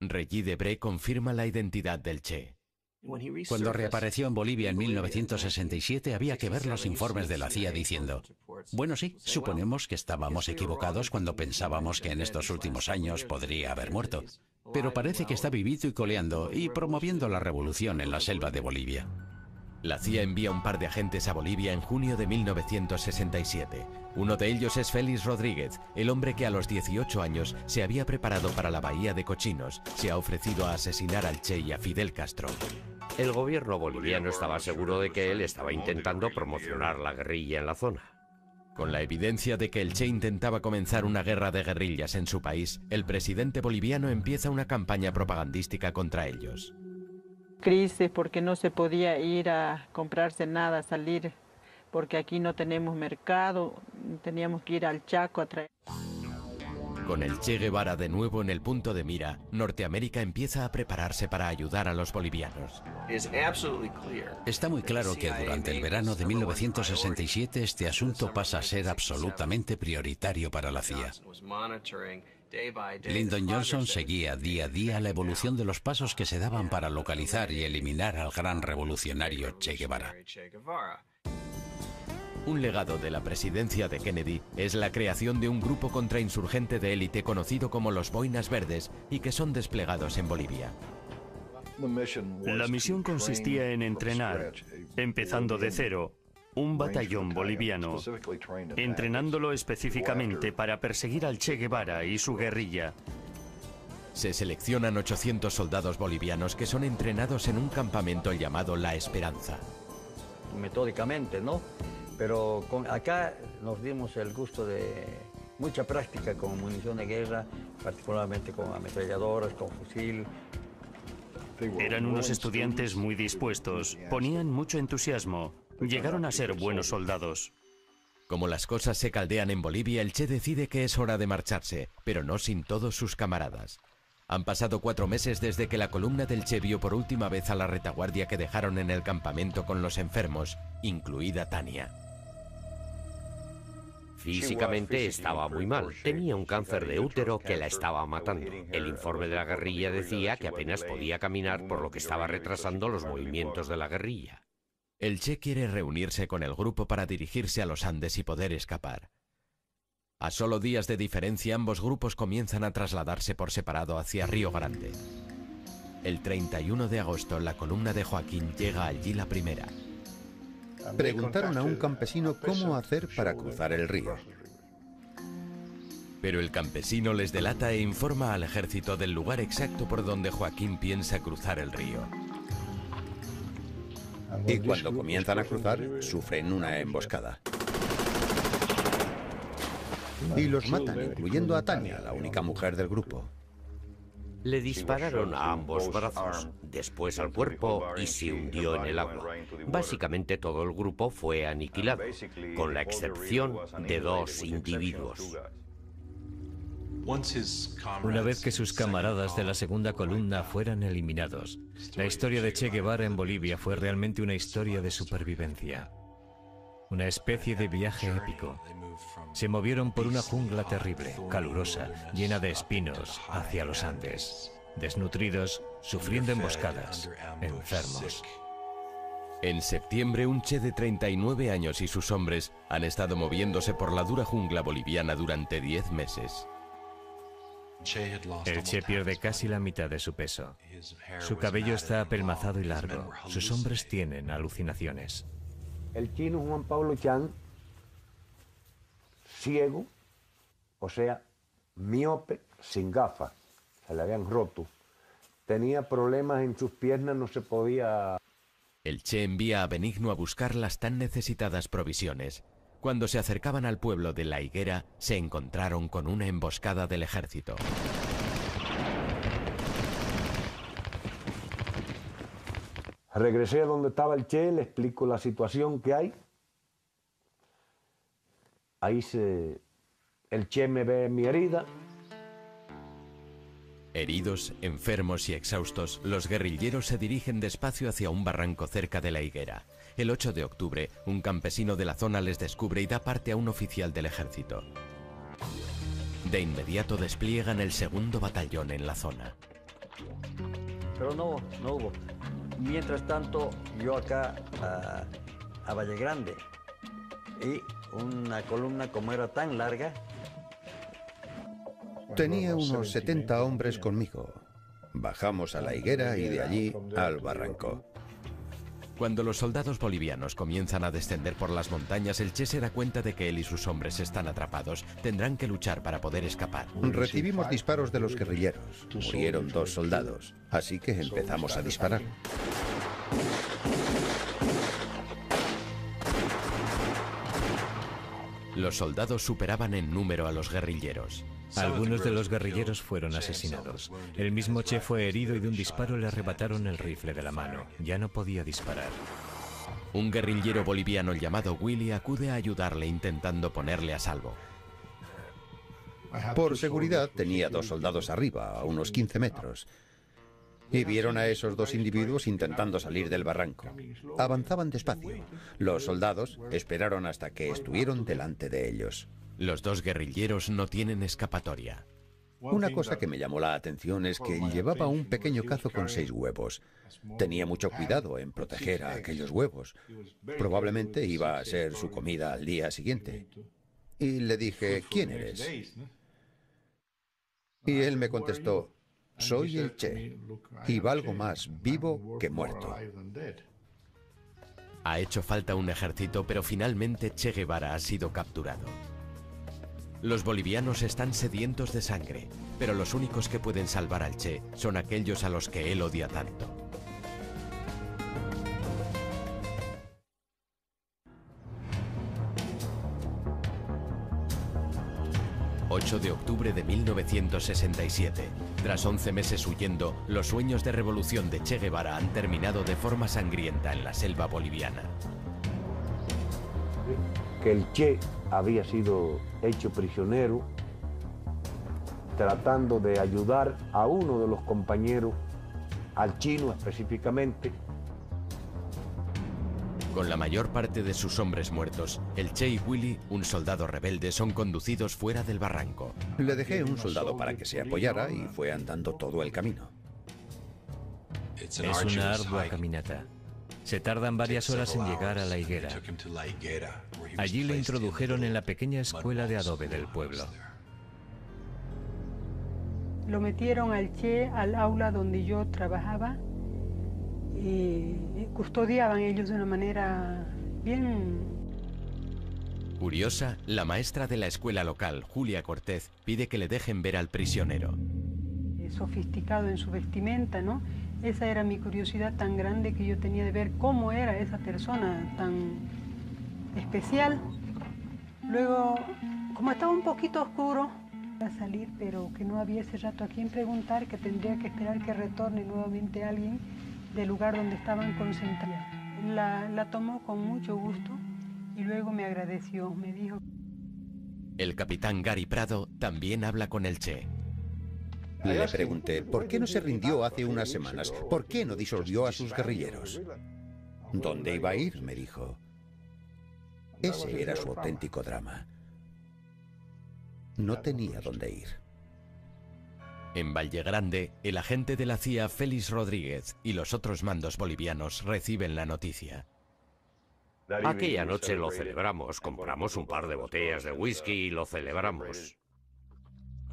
Regis Debray confirma la identidad del Che. Cuando reapareció en Bolivia en 1967 había que ver los informes de la CIA diciendo: bueno, sí, suponemos que estábamos equivocados cuando pensábamos que en estos últimos años podría haber muerto, pero parece que está vivito y coleando y promoviendo la revolución en la selva de Bolivia. La CIA envía un par de agentes a Bolivia en junio de 1967. Uno de ellos es Félix Rodríguez, el hombre que a los 18 años se había preparado para la Bahía de Cochinos. Se ha ofrecido a asesinar al Che y a Fidel Castro. El gobierno boliviano estaba seguro de que él estaba intentando promocionar la guerrilla en la zona. Con la evidencia de que el Che intentaba comenzar una guerra de guerrillas en su país, el presidente boliviano empieza una campaña propagandística contra ellos. Crisis porque no se podía ir a comprarse nada, salir porque aquí no tenemos mercado, teníamos que ir al Chaco a traer. Con el Che Guevara de nuevo en el punto de mira, Norteamérica empieza a prepararse para ayudar a los bolivianos. Está muy claro que durante el verano de 1967 este asunto pasa a ser absolutamente prioritario para la CIA. Lyndon Johnson seguía día a día la evolución de los pasos que se daban para localizar y eliminar al gran revolucionario Che Guevara. Un legado de la presidencia de Kennedy es la creación de un grupo contrainsurgente de élite conocido como los Boinas Verdes y que son desplegados en Bolivia. La misión consistía en entrenar, empezando de cero, un batallón boliviano, entrenándolo específicamente para perseguir al Che Guevara y su guerrilla. Se seleccionan 800 soldados bolivianos que son entrenados en un campamento llamado La Esperanza. Metódicamente, ¿no? Pero acá nos dimos el gusto de mucha práctica con munición de guerra, particularmente con ametralladoras, con fusil. Eran unos estudiantes muy dispuestos, ponían mucho entusiasmo, llegaron a ser buenos soldados. Como las cosas se caldean en Bolivia, el Che decide que es hora de marcharse, pero no sin todos sus camaradas. Han pasado 4 meses desde que la columna del Che vio por última vez a la retaguardia que dejaron en el campamento con los enfermos, incluida Tania. Físicamente estaba muy mal. Tenía un cáncer de útero que la estaba matando. El informe de la guerrilla decía que apenas podía caminar, por lo que estaba retrasando los movimientos de la guerrilla. El Che quiere reunirse con el grupo para dirigirse a los Andes y poder escapar. A solo días de diferencia, ambos grupos comienzan a trasladarse por separado hacia Río Grande. El 31 de agosto, la columna de Joaquín llega allí la primera. Preguntaron a un campesino cómo hacer para cruzar el río. Pero el campesino les delata e informa al ejército del lugar exacto por donde Joaquín piensa cruzar el río. Y cuando comienzan a cruzar, sufren una emboscada. Y los matan, incluyendo a Tania, la única mujer del grupo. Le dispararon a ambos brazos, después al cuerpo y se hundió en el agua. Básicamente todo el grupo fue aniquilado, con la excepción de 2 individuos. Una vez que sus camaradas de la segunda columna fueran eliminados, la historia de Che Guevara en Bolivia fue realmente una historia de supervivencia. Una especie de viaje épico. Se movieron por una jungla terrible, calurosa, llena de espinos, hacia los Andes. Desnutridos, sufriendo emboscadas, enfermos. En septiembre, un Che de 39 años y sus hombres han estado moviéndose por la dura jungla boliviana durante 10 meses. El Che pierde casi la mitad de su peso. Su cabello está apelmazado y largo. Sus hombres tienen alucinaciones. El chino Juan Pablo Chan, ciego, o sea, miope, sin gafas, se le habían roto. Tenía problemas en sus piernas, no se podía... El Che envía a Benigno a buscar las tan necesitadas provisiones. Cuando se acercaban al pueblo de La Higuera, se encontraron con una emboscada del ejército. Regresé a donde estaba el Che, le explico la situación que hay. Ahí el Che me ve mi herida. Heridos, enfermos y exhaustos, los guerrilleros se dirigen despacio hacia un barranco cerca de La Higuera. El 8 de octubre, un campesino de la zona les descubre y da parte a un oficial del ejército. De inmediato despliegan el 2º batallón en la zona. Pero no hubo. Mientras tanto, yo acá a Valle Grande, y una columna como era tan larga... Tenía unos 70 hombres conmigo. Bajamos a La Higuera y de allí al barranco. Cuando los soldados bolivianos comienzan a descender por las montañas, el Che se da cuenta de que él y sus hombres están atrapados. Tendrán que luchar para poder escapar. Recibimos disparos de los guerrilleros. Murieron 2 soldados, así que empezamos a disparar. Los soldados superaban en número a los guerrilleros. Algunos de los guerrilleros fueron asesinados. El mismo Che fue herido y de un disparo le arrebataron el rifle de la mano. Ya no podía disparar. Un guerrillero boliviano llamado Willy acude a ayudarle intentando ponerle a salvo. Por seguridad tenía 2 soldados arriba, a unos 15 metros. Y vieron a esos 2 individuos intentando salir del barranco. Avanzaban despacio. Los soldados esperaron hasta que estuvieron delante de ellos. Los 2 guerrilleros no tienen escapatoria. Una cosa que me llamó la atención es que llevaba un pequeño cazo con 6 huevos. Tenía mucho cuidado en proteger a aquellos huevos. Probablemente iba a ser su comida al día siguiente. Y le dije, ¿quién eres? Y él me contestó, soy el Che, y valgo más vivo que muerto. Ha hecho falta un ejército, pero finalmente Che Guevara ha sido capturado. Los bolivianos están sedientos de sangre, pero los únicos que pueden salvar al Che son aquellos a los que él odia tanto. ...8 de octubre de 1967... Tras 11 meses huyendo, los sueños de revolución de Che Guevara han terminado de forma sangrienta en la selva boliviana. Que el Che había sido hecho prisionero tratando de ayudar a uno de los compañeros, al chino específicamente. Con la mayor parte de sus hombres muertos, el Che y Willy, un soldado rebelde, son conducidos fuera del barranco. Le dejé un soldado para que se apoyara y fue andando todo el camino. Es una ardua caminata. Se tardan varias horas en llegar a La Higuera. Allí le introdujeron en la pequeña escuela de adobe del pueblo. Lo metieron al Che al aula donde yo trabajaba y custodiaban ellos de una manera bien... Curiosa, la maestra de la escuela local, Julia Cortez, pide que le dejen ver al prisionero. Sofisticado en su vestimenta, ¿no? Esa era mi curiosidad tan grande que yo tenía de ver cómo era esa persona tan especial. Luego, como estaba un poquito oscuro, iba a salir, pero que no había ese rato a quien preguntar, que tendría que esperar que retorne nuevamente alguien del lugar donde estaban concentrados. La tomó con mucho gusto y luego me agradeció, me dijo... El capitán Gary Prado también habla con el Che. Le pregunté, ¿por qué no se rindió hace unas semanas? ¿Por qué no disolvió a sus guerrilleros? ¿Dónde iba a ir?, me dijo. Ese era su auténtico drama. No tenía dónde ir. En Valle Grande, el agente de la CIA, Félix Rodríguez, y los otros mandos bolivianos reciben la noticia. Aquella noche lo celebramos, compramos un par de botellas de whisky y lo celebramos.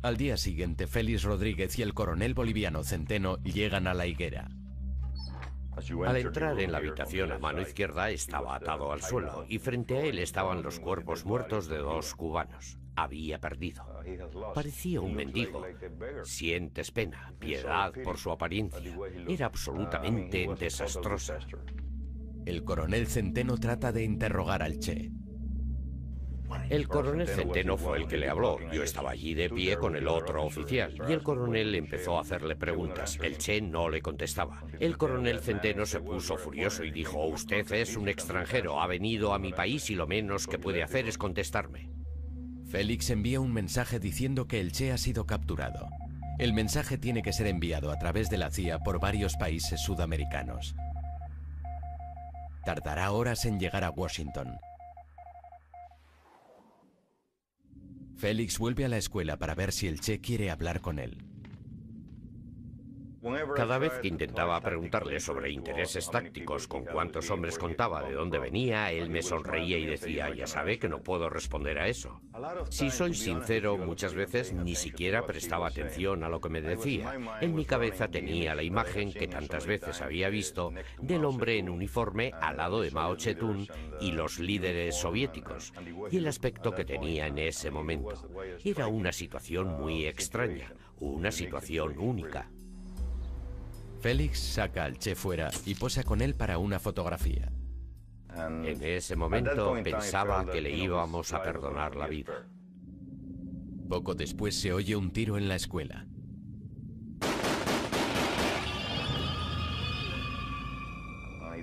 Al día siguiente, Félix Rodríguez y el coronel boliviano Centeno llegan a La Higuera. Al entrar en la habitación a mano izquierda estaba atado al suelo y frente a él estaban los cuerpos muertos de 2 cubanos. Había perdido. Parecía un mendigo. Sientes pena, piedad por su apariencia. Era absolutamente desastrosa. El coronel Centeno trata de interrogar al Che. El coronel Centeno fue el que le habló. Yo estaba allí de pie con el otro oficial y el coronel empezó a hacerle preguntas. El Che no le contestaba. El coronel Centeno se puso furioso y dijo: usted es un extranjero, ha venido a mi país y lo menos que puede hacer es contestarme. Félix envía un mensaje diciendo que el Che ha sido capturado. El mensaje tiene que ser enviado a través de la CIA por varios países sudamericanos. Tardará horas en llegar a Washington. Félix vuelve a la escuela para ver si el Che quiere hablar con él. Cada vez que intentaba preguntarle sobre intereses tácticos, con cuántos hombres contaba, de dónde venía, él me sonreía y decía: ya sabe que no puedo responder a eso. Si soy sincero, muchas veces ni siquiera prestaba atención a lo que me decía. En mi cabeza tenía la imagen que tantas veces había visto del hombre en uniforme al lado de Mao Zedong y los líderes soviéticos, y el aspecto que tenía en ese momento. Era una situación muy extraña, una situación única. Félix saca al Che fuera y posa con él para una fotografía. En ese momento pensaba que le íbamos a perdonar la vida. Poco después se oye un tiro en la escuela.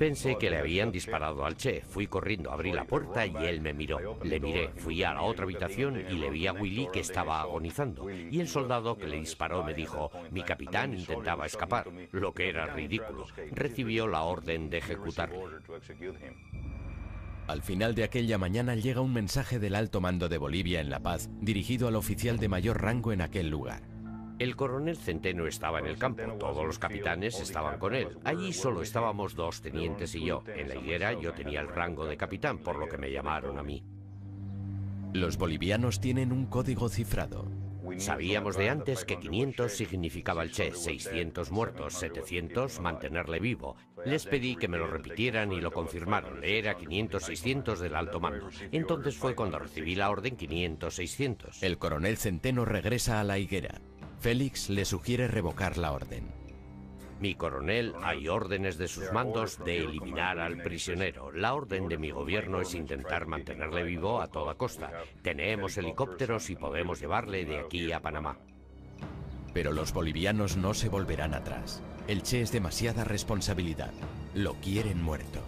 Pensé que le habían disparado al Che. Fui corriendo, abrí la puerta y él me miró. Le miré, fui a la otra habitación y le vi a Willy que estaba agonizando. Y el soldado que le disparó me dijo, mi capitán intentaba escapar, lo que era ridículo. Recibió la orden de ejecutarle. Al final de aquella mañana llega un mensaje del alto mando de Bolivia en La Paz, dirigido al oficial de mayor rango en aquel lugar. El coronel Centeno estaba en el campo, todos los capitanes estaban con él. Allí solo estábamos 2 tenientes y yo. En la higuera yo tenía el rango de capitán, por lo que me llamaron a mí. Los bolivianos tienen un código cifrado. Sabíamos de antes que 500 significaba el Che, 600 muertos, 700 mantenerle vivo. Les pedí que me lo repitieran y lo confirmaron. Era 500-600 del alto mando. Entonces fue cuando recibí la orden 500-600. El coronel Centeno regresa a la higuera. Félix le sugiere revocar la orden. Mi coronel, hay órdenes de sus mandos de eliminar al prisionero. La orden de mi gobierno es intentar mantenerle vivo a toda costa. Tenemos helicópteros y podemos llevarle de aquí a Panamá. Pero los bolivianos no se volverán atrás. El Che es demasiada responsabilidad. Lo quieren muerto.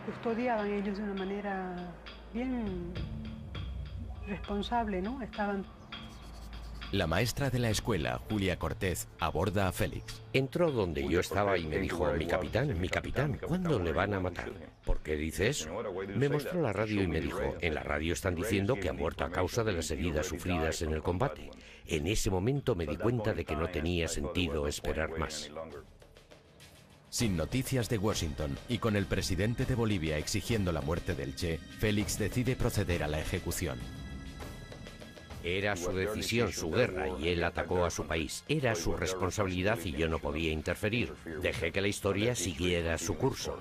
Custodiaban ellos de una manera bien responsable, ¿no? La maestra de la escuela, Julia Cortez, aborda a Félix. Entró donde yo estaba y me dijo, mi capitán, ¿cuándo le van a matar? ¿Por qué dice eso? Me mostró la radio y me dijo, en la radio están diciendo que ha muerto a causa de las heridas sufridas en el combate. En ese momento me di cuenta de que no tenía sentido esperar más. Sin noticias de Washington y con el presidente de Bolivia exigiendo la muerte del Che, Félix decide proceder a la ejecución. Era su decisión, su guerra, y él atacó a su país. Era su responsabilidad y yo no podía interferir. Dejé que la historia siguiera su curso.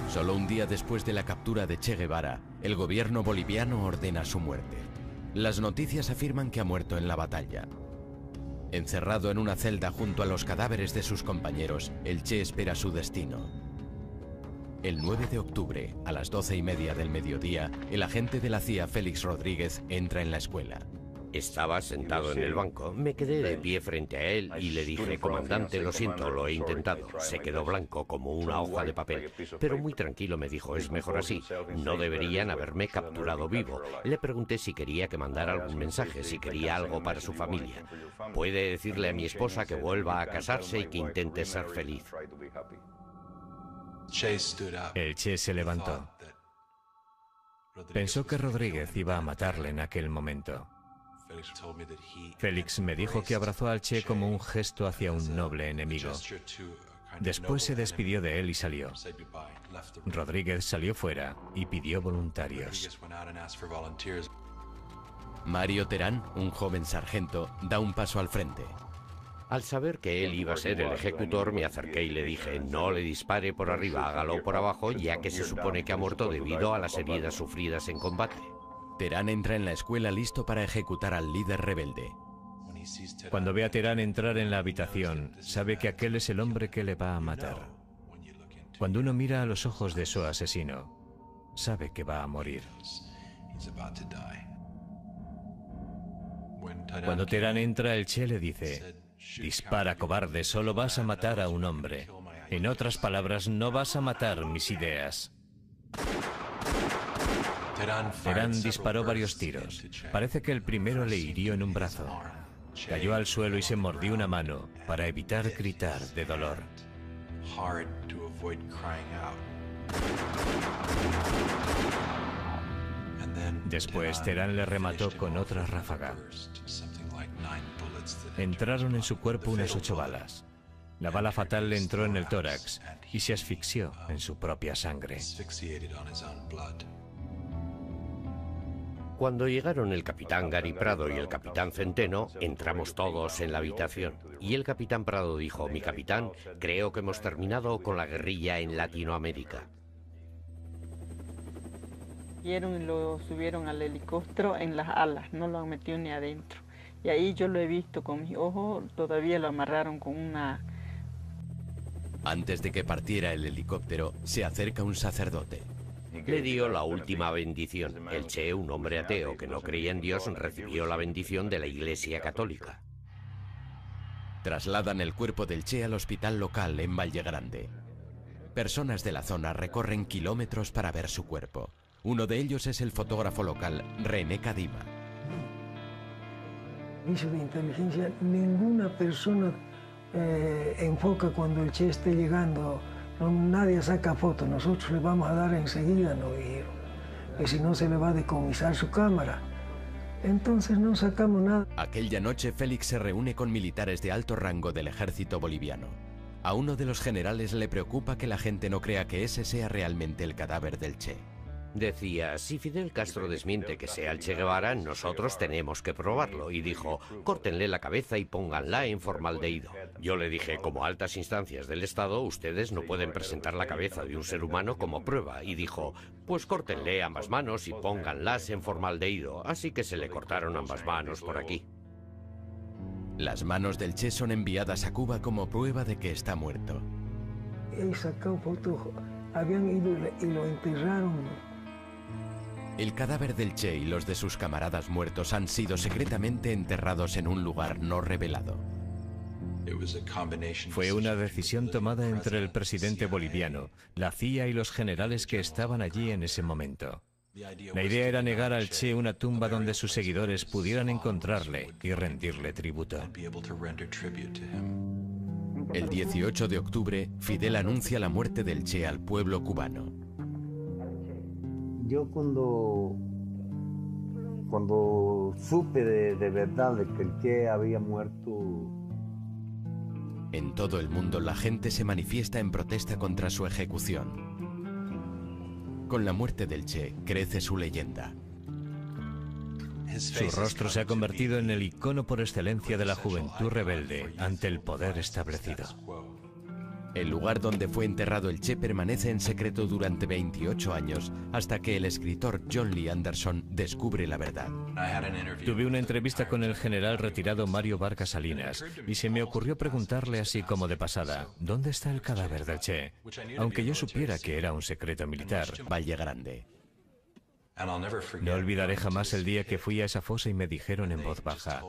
Solo un día después de la captura de Che Guevara, el gobierno boliviano ordena su muerte. Las noticias afirman que ha muerto en la batalla. Encerrado en una celda junto a los cadáveres de sus compañeros, el Che espera su destino. El 9 de octubre, a las 12:30 del mediodía, el agente de la CIA, Félix Rodríguez, entra en la escuela. Estaba sentado en el banco. Me quedé de pie frente a él y le dije, comandante, lo siento, lo he intentado. Se quedó blanco como una hoja de papel. Pero muy tranquilo me dijo, es mejor así. No deberían haberme capturado vivo. Le pregunté si quería que mandara algún mensaje, si quería algo para su familia. Puede decirle a mi esposa que vuelva a casarse y que intente ser feliz. El Che se levantó. Pensó que Rodríguez iba a matarle en aquel momento. Félix me dijo que abrazó al Che como un gesto hacia un noble enemigo. Después se despidió de él y salió. Rodríguez salió fuera y pidió voluntarios. Mario Terán, un joven sargento, da un paso al frente. Al saber que él iba a ser el ejecutor, me acerqué y le dije, no le dispare por arriba, hágalo por abajo, ya que se supone que ha muerto debido a las heridas sufridas en combate. Terán entra en la escuela listo para ejecutar al líder rebelde. Cuando ve a Terán entrar en la habitación, sabe que aquel es el hombre que le va a matar. Cuando uno mira a los ojos de su asesino, sabe que va a morir. Cuando Terán entra, el Che le dice, dispara, cobarde, solo vas a matar a un hombre. En otras palabras, no vas a matar mis ideas. Terán disparó varios tiros. Parece que el primero le hirió en un brazo. Cayó al suelo y se mordió una mano para evitar gritar de dolor. Después, Terán le remató con otra ráfaga. Entraron en su cuerpo unas 8 balas. La bala fatal le entró en el tórax y se asfixió en su propia sangre. Cuando llegaron el capitán Gary Prado y el capitán Centeno, entramos todos en la habitación. Y el capitán Prado dijo, mi capitán, creo que hemos terminado con la guerrilla en Latinoamérica. Y lo subieron al helicóptero en las alas, no lo han metido ni adentro. Y ahí yo lo he visto con mis ojos, todavía lo amarraron con una... Antes de que partiera el helicóptero, se acerca un sacerdote. Le dio la última bendición. El Che, un hombre ateo que no creía en Dios, recibió la bendición de la Iglesia Católica. Trasladan el cuerpo del Che al hospital local en Valle Grande. Personas de la zona recorren kilómetros para ver su cuerpo. Uno de ellos es el fotógrafo local, René Cadima. Servicio de inteligencia, ninguna persona enfoca cuando el Che esté llegando. Nadie saca fotos, nosotros le vamos a dar enseguida, no dijeron, que si no se le va a decomisar su cámara. Entonces no sacamos nada. Aquella noche Félix se reúne con militares de alto rango del ejército boliviano. A uno de los generales le preocupa que la gente no crea que ese sea realmente el cadáver del Che. Decía, si Fidel Castro desmiente que sea el Che Guevara, nosotros tenemos que probarlo. Y dijo, córtenle la cabeza y pónganla en formaldehído. Yo le dije, como altas instancias del Estado, ustedes no pueden presentar la cabeza de un ser humano como prueba. Y dijo, pues córtenle ambas manos y pónganlas en formaldehído. Así que se le cortaron ambas manos por aquí. Las manos del Che son enviadas a Cuba como prueba de que está muerto. He sacado fotos, habían ido y lo enterraron. El cadáver del Che y los de sus camaradas muertos han sido secretamente enterrados en un lugar no revelado. Fue una decisión tomada entre el presidente boliviano, la CIA y los generales que estaban allí en ese momento. La idea era negar al Che una tumba donde sus seguidores pudieran encontrarle y rendirle tributo. El 18 de octubre, Fidel anuncia la muerte del Che al pueblo cubano. Yo cuando supe de verdad de que el Che había muerto... En todo el mundo la gente se manifiesta en protesta contra su ejecución. Con la muerte del Che crece su leyenda. Su rostro se ha convertido en el icono por excelencia de la juventud rebelde ante el poder establecido. El lugar donde fue enterrado el Che permanece en secreto durante 28 años hasta que el escritor John Lee Anderson descubre la verdad. Tuve una entrevista con el general retirado Mario Vargas Salinas y se me ocurrió preguntarle así como de pasada, ¿dónde está el cadáver del Che? Aunque yo supiera que era un secreto militar. Valle Grande. No olvidaré jamás el día que fui a esa fosa y me dijeron en voz baja,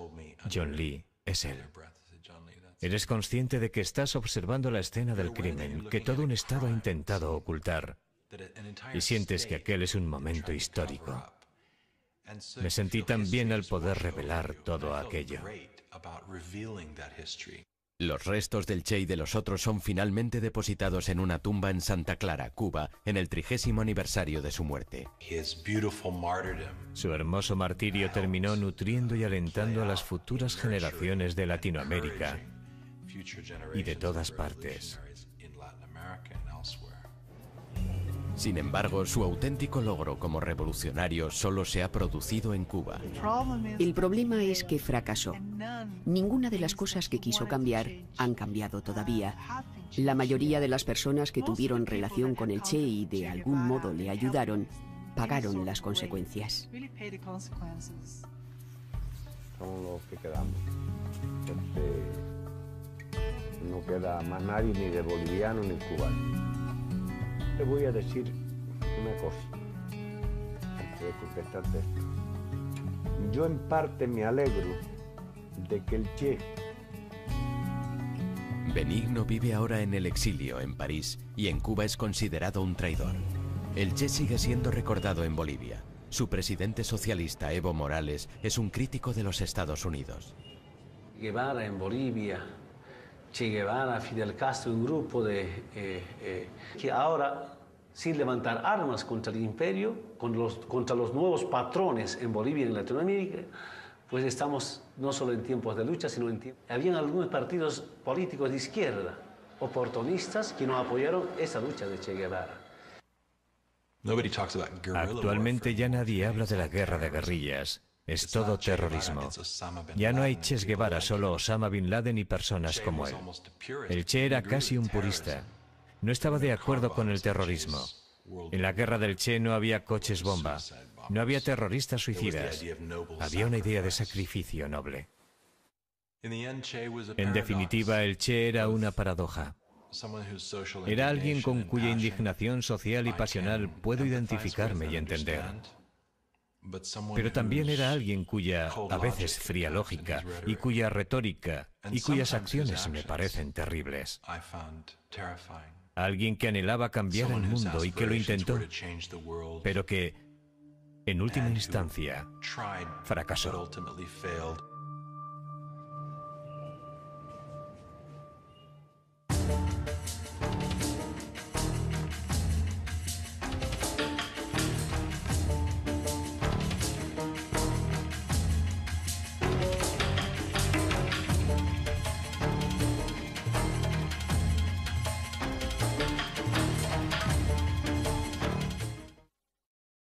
John Lee, es él. Eres consciente de que estás observando la escena del crimen, que todo un Estado ha intentado ocultar, y sientes que aquel es un momento histórico. Me sentí tan bien al poder revelar todo aquello. Los restos del Che y de los otros son finalmente depositados en una tumba en Santa Clara, Cuba, en el 30º aniversario de su muerte. Su hermoso martirio terminó nutriendo y alentando a las futuras generaciones de Latinoamérica y de todas partes. Sin embargo, su auténtico logro como revolucionario solo se ha producido en Cuba. El problema es que fracasó. Ninguna de las cosas que quiso cambiar han cambiado todavía. La mayoría de las personas que tuvieron relación con el Che y de algún modo le ayudaron, pagaron las consecuencias. Somos los que quedamos. No queda más nadie, ni de boliviano ni cubano. Te voy a decir una cosa, antes de contestarte esto. Yo en parte me alegro de que el Che... Benigno vive ahora en el exilio en París y en Cuba es considerado un traidor. El Che sigue siendo recordado en Bolivia. Su presidente socialista, Evo Morales, es un crítico de los Estados Unidos. Guevara en Bolivia, Che Guevara, Fidel Castro, un grupo que ahora, sin levantar armas contra el imperio, contra los nuevos patrones en Bolivia y en Latinoamérica, pues estamos no solo en tiempos de lucha, sino en tiempos... Habían algunos partidos políticos de izquierda, oportunistas, que no apoyaron esa lucha de Che Guevara. Actualmente ya nadie habla de la guerra de guerrillas. Es todo terrorismo. Ya no hay Che Guevara, solo Osama Bin Laden y personas como él. El Che era casi un purista. No estaba de acuerdo con el terrorismo. En la guerra del Che no había coches bomba. No había terroristas suicidas. Había una idea de sacrificio noble. En definitiva, el Che era una paradoja. Era alguien con cuya indignación social y pasional puedo identificarme y entender. Pero también era alguien cuya, a veces, fría lógica y cuya retórica y cuyas acciones me parecen terribles. Alguien que anhelaba cambiar el mundo y que lo intentó, pero que, en última instancia, fracasó.